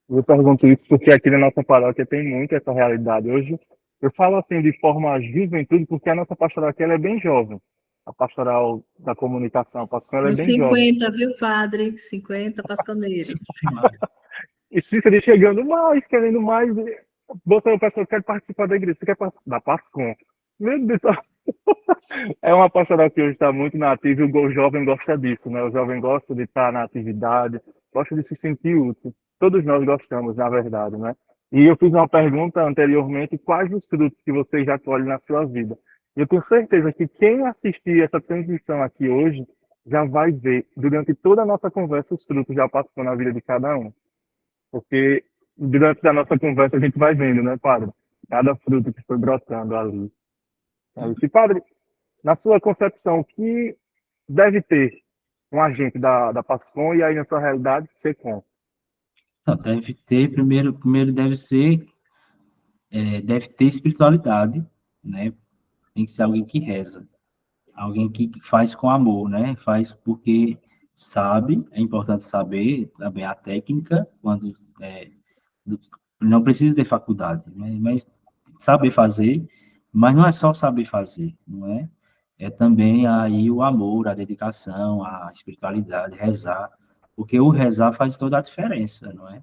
Eu pergunto isso porque aqui na nossa paróquia tem muito essa realidade. Hoje, eu falo assim de forma juventude, porque a nossa pastoral aqui ela é bem jovem. A pastoral da comunicação, a pastoral é bem 50, jovem. 50, viu, padre? 50 pasconeiros. E Cícero chegando mais, querendo mais. Você é o pessoal que quer participar da igreja, você quer participar da PASCOM. Meu Deus, é uma pastoral que hoje está muito na ativa e o jovem gosta disso, né? O jovem gosta de estar na atividade, gosta de se sentir útil. Todos nós gostamos, na verdade, né? E eu fiz uma pergunta anteriormente, quais os frutos que você já colhe na sua vida? E eu tenho certeza que quem assistir essa transmissão aqui hoje já vai ver, durante toda a nossa conversa, os frutos já passam na vida de cada um. Porque durante a nossa conversa a gente vai vendo, né, padre? Cada fruto que foi brotando ali. E, padre, na sua concepção, o que deve ter um agente da PASCOM e aí na sua realidade, SECOM? Deve ter, primeiro deve ter espiritualidade, né? Tem que ser alguém que reza, alguém que faz com amor, né? Faz porque sabe, é importante saber também a técnica, quando não precisa ter faculdade, né? Mas saber fazer, Mas não é só saber fazer, não é? É também aí o amor, a dedicação, a espiritualidade, rezar, porque o rezar faz toda a diferença, não é?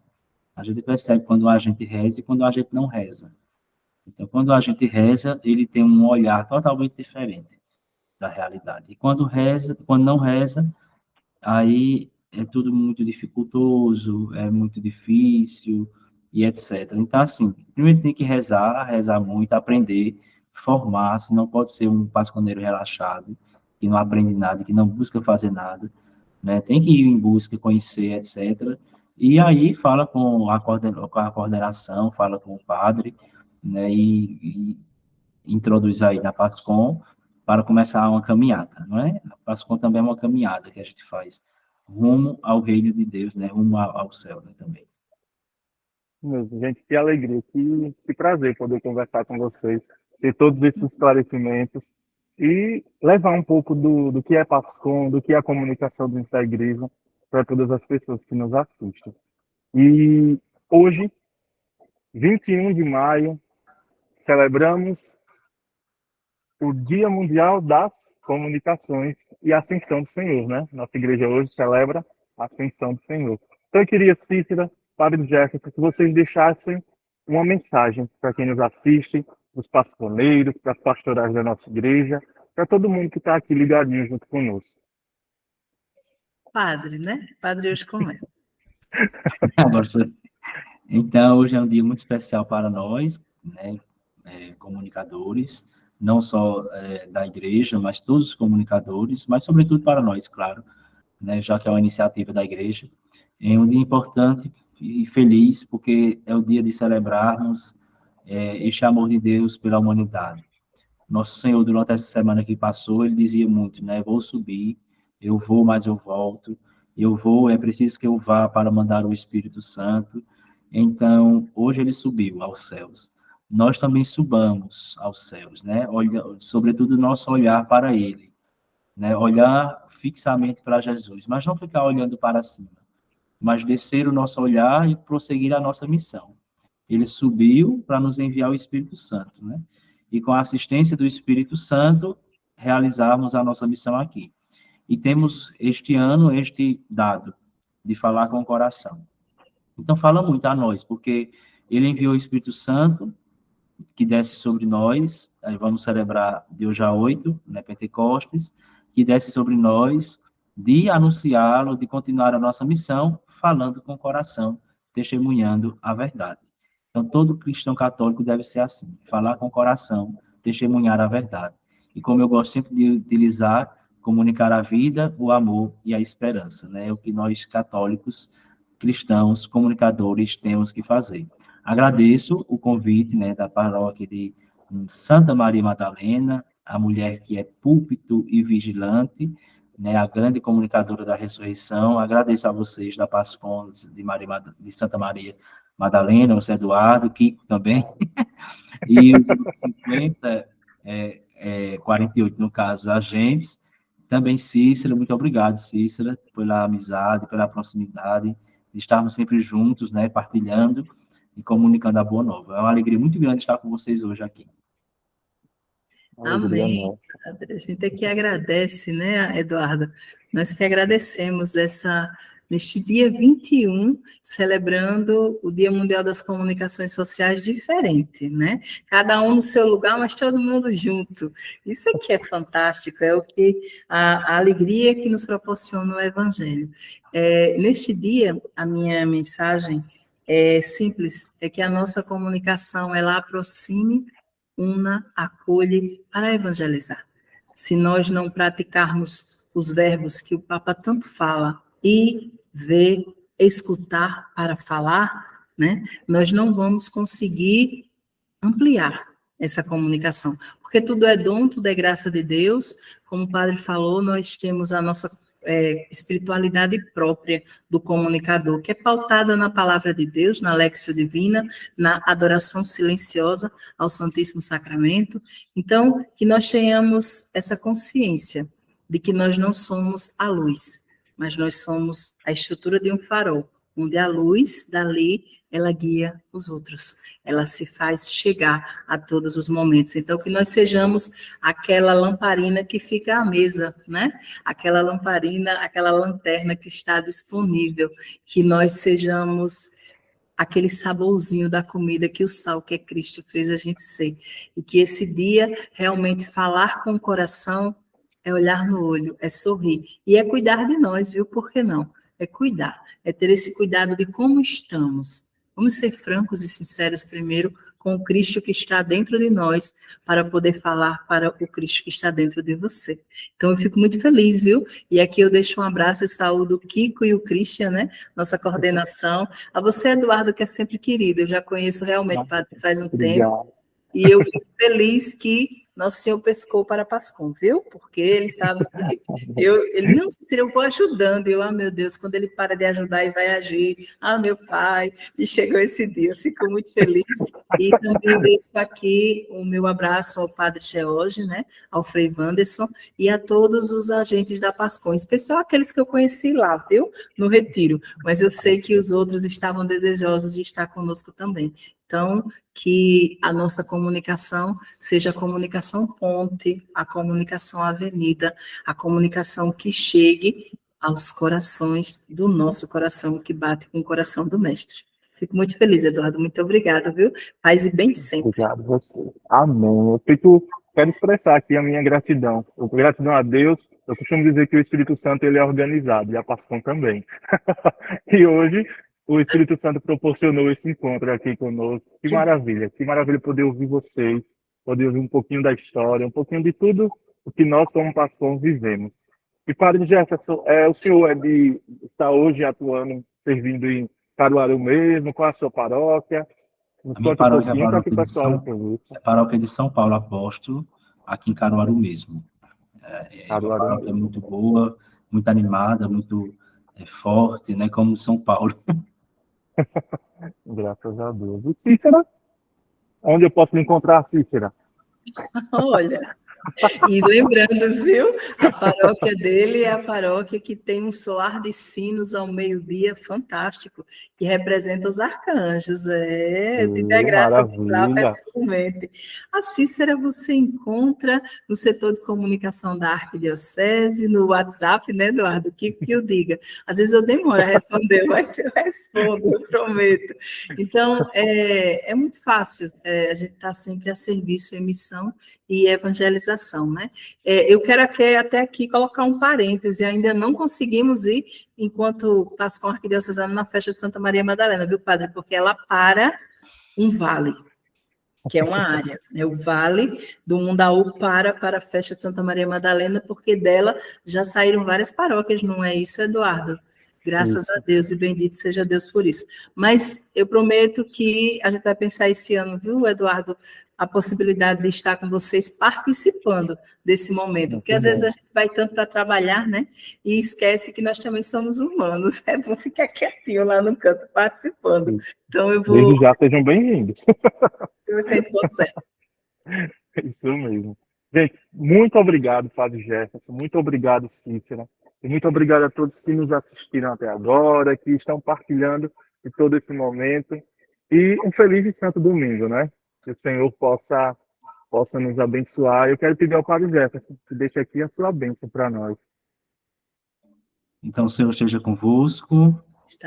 A gente percebe quando a gente reza e quando a gente não reza. Então, quando a gente reza, ele tem um olhar totalmente diferente da realidade. E quando reza, quando não reza, aí é tudo muito dificultoso, é muito difícil e etc. Então, assim, primeiro tem que rezar, rezar muito, aprender, formar, se não pode ser um pasconeiro relaxado, que não aprende nada, que não busca fazer nada, né? Tem que ir em busca, conhecer, etc. E aí fala com a coordenação, fala com o padre, né? E introduz aí na PASCOM para começar uma caminhada, não é? A PASCOM também é uma caminhada que a gente faz rumo ao reino de Deus, né? Rumo ao céu, né? Também. Mesmo, gente, que alegria, que prazer poder conversar com vocês, ter todos esses esclarecimentos e levar um pouco do que é PASCOM, do que é a comunicação dentro da igreja para todas as pessoas que nos assistem. E hoje, 21 de maio, celebramos o Dia Mundial das Comunicações e a Ascensão do Senhor, né? Nossa igreja hoje celebra a Ascensão do Senhor. Então eu queria, Cícera, Padre Jefferson, que vocês deixassem uma mensagem para quem nos assiste, os passioneiros, para as pastorais da nossa igreja, para todo mundo que está aqui ligadinho junto conosco. Padre, né? Padre hoje começa. Agora, então, hoje é um dia muito especial para nós, né? Comunicadores, não só da igreja, mas todos os comunicadores, mas sobretudo para nós, claro, né? Já que é uma iniciativa da igreja. É um dia importante e feliz, porque é o dia de celebrarmos este amor de Deus pela humanidade. Nosso Senhor, durante essa semana que passou, ele dizia muito, né? Vou subir, eu vou, mas eu volto. Eu vou, é preciso que eu vá para mandar o Espírito Santo. Então, hoje ele subiu aos céus. Nós também subamos aos céus, né? Olha, sobretudo, nosso olhar para ele, né? Olhar fixamente para Jesus, mas não ficar olhando para cima, mas descer o nosso olhar e prosseguir a nossa missão. Ele subiu para nos enviar o Espírito Santo, né? E com a assistência do Espírito Santo, realizarmos a nossa missão aqui. E temos este ano este dado de falar com o coração. Então fala muito a nós, porque ele enviou o Espírito Santo que desce sobre nós, aí vamos celebrar de hoje a 8, né, Pentecostes, que desce sobre nós de anunciá-lo, de continuar a nossa missão, falando com o coração, testemunhando a verdade. Então, todo cristão católico deve ser assim, falar com o coração, testemunhar a verdade. E como eu gosto sempre de utilizar, comunicar a vida, o amor e a esperança, né? É o que nós católicos, cristãos, comunicadores, temos que fazer. Agradeço o convite, né, da paróquia de Santa Maria Madalena, a mulher que é púlpito e vigilante, né, a grande comunicadora da ressurreição. Agradeço a vocês da PASCOM de Santa Maria Madalena, o José Eduardo, Kiko também, e os 50, 48, no caso, agentes. Também Cícera, muito obrigado, Cícera, pela amizade, pela proximidade, de estarmos sempre juntos, né, partilhando e comunicando a boa nova. É uma alegria muito grande estar com vocês hoje aqui. Alegria Amém. nossa. A gente aqui agradece, né, Eduardo? Nós que agradecemos neste dia 21, celebrando o Dia Mundial das Comunicações Sociais diferente, né? Cada um no seu lugar, mas todo mundo junto. Isso aqui é fantástico, é o que a alegria que nos proporciona o Evangelho. Neste dia, a minha mensagem é simples, é que a nossa comunicação, ela aproxime, una, acolhe para evangelizar. Se nós não praticarmos os verbos que o Papa tanto fala, ir, ver, escutar para falar, né, nós não vamos conseguir ampliar essa comunicação, porque tudo é dom, tudo é graça de Deus. Como o padre falou, nós temos a nossa espiritualidade própria do comunicador, que é pautada na palavra de Deus, na Lexio Divina, na adoração silenciosa ao Santíssimo Sacramento. Então, que nós tenhamos essa consciência de que nós não somos a luz, mas nós somos a estrutura de um farol, onde a luz dali, ela guia os outros, ela se faz chegar a todos os momentos. Então, que nós sejamos aquela lamparina que fica à mesa, né? Aquela lamparina, aquela lanterna que está disponível, que nós sejamos aquele saborzinho da comida que o sal, que é Cristo, fez a gente ser. E que esse dia, realmente, falar com o coração é olhar no olho, é sorrir. E é cuidar de nós, viu? Por que não? É cuidar, é ter esse cuidado de como estamos. Vamos ser francos e sinceros primeiro com o Cristo que está dentro de nós, para poder falar para o Cristo que está dentro de você. Então, eu fico muito feliz, viu? E aqui eu deixo um abraço e saúdo o Kiko e o Christian, né? Nossa coordenação. A você, Eduardo, que é sempre querido. Eu já conheço realmente faz um tempo. E eu fico feliz que Nosso Senhor pescou para Pascom, viu? Porque ele sabe que ele não, eu vou ajudando. Meu Deus, quando ele para de ajudar e vai agir, meu pai, e chegou esse dia, eu fico muito feliz. E também deixo aqui o meu abraço ao Padre George, né? Ao Frei Wanderson e a todos os agentes da Pascom, em especial aqueles que eu conheci lá, viu? No retiro. Mas eu sei que os outros estavam desejosos de estar conosco também. Então, que a nossa comunicação seja a comunicação ponte, a comunicação avenida, a comunicação que chegue aos corações do nosso coração, que bate com o coração do Mestre. Fico muito feliz, Eduardo. Muito obrigada, viu? Paz e bem sempre. Obrigado a você. Amém. Quero expressar aqui a minha gratidão. Gratidão a Deus. Eu costumo dizer que o Espírito Santo ele é organizado, e a Pascom também. E hoje o Espírito Santo proporcionou esse encontro aqui conosco. Que maravilha poder ouvir vocês, poder ouvir um pouquinho da história, um pouquinho de tudo o que nós, como Pascom, vivemos. E, Padre Jefferson, o senhor está hoje atuando, servindo em Caruaru mesmo, qual a sua paróquia? A minha paróquia é a paróquia de São Paulo Apóstolo, aqui em Caruaru mesmo. Uma paróquia muito boa, muito animada, muito forte, né, como São Paulo. Graças a Deus. E Cícera? Onde eu posso me encontrar, Cícera? Olha, e lembrando, viu, a paróquia dele é a paróquia que tem um soar de sinos ao meio-dia fantástico, que representa os arcanjos. Eu tive a graça de ir lá pessoalmente. A Cícera você encontra no setor de comunicação da Arquidiocese, no WhatsApp, né, Eduardo? Que eu diga. Às vezes eu demoro a responder, mas eu respondo, eu prometo. Então, é muito fácil, a gente está sempre a serviço, missão e evangelização, né? Eu quero até aqui colocar um parêntese, ainda não conseguimos ir, enquanto Pascom Arquidiocesano, na festa de Santa Maria Madalena, viu, padre? Porque ela para um vale, que é uma área, o Vale do Mundaú para a festa de Santa Maria Madalena, porque dela já saíram várias paróquias, não é isso, Eduardo? Graças a Deus e bendito seja Deus por isso. Mas eu prometo que a gente vai pensar esse ano, viu, Eduardo, a possibilidade de estar com vocês participando desse momento, porque às vezes a gente vai tanto para trabalhar, né, e esquece que nós também somos humanos, é bom ficar quietinho lá no canto participando. Então eu vou... Desde já sejam bem-vindos. Vocês conseguem. Isso mesmo. Gente, muito obrigado, Padre Jefferson, muito obrigado, Cícera, e muito obrigado a todos que nos assistiram até agora, que estão partilhando de todo esse momento, e um feliz e santo domingo, né? Que o Senhor possa nos abençoar. Eu quero pedir ao Padre Jefferson que deixe aqui a sua bênção para nós. Então, o Senhor esteja convosco.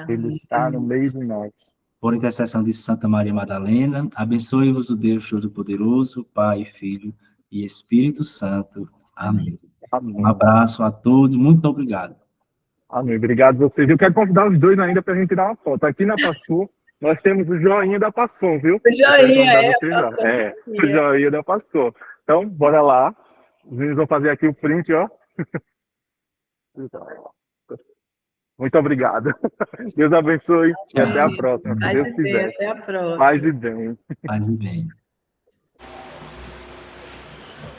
Ele está no meio de nós. Por intercessão de Santa Maria Madalena, abençoe-vos o Deus Todo-Poderoso, Pai, Filho e Espírito Santo. Amém. Amém. Um abraço a todos, muito obrigado. Amém. Obrigado a vocês. Eu quero convidar os dois ainda para a gente tirar uma foto. Aqui na Pascom, nós temos o joinha da Pascom, viu? O joinha, o joinha da Pascom. Então, bora lá. Os meninos vão fazer aqui o print, ó. Muito obrigado. Deus abençoe e até a próxima. Se Deus quiser. Até a próxima. Paz e bem. Paz e bem.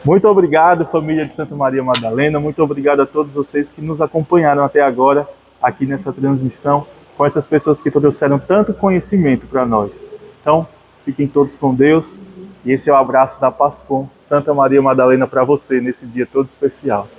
Muito obrigado, família de Santa Maria Madalena. Muito obrigado a todos vocês que nos acompanharam até agora aqui nessa transmissão com essas pessoas que trouxeram tanto conhecimento para nós. Então, fiquem todos com Deus. E esse é o abraço da Pascom Santa Maria Madalena para você nesse dia todo especial.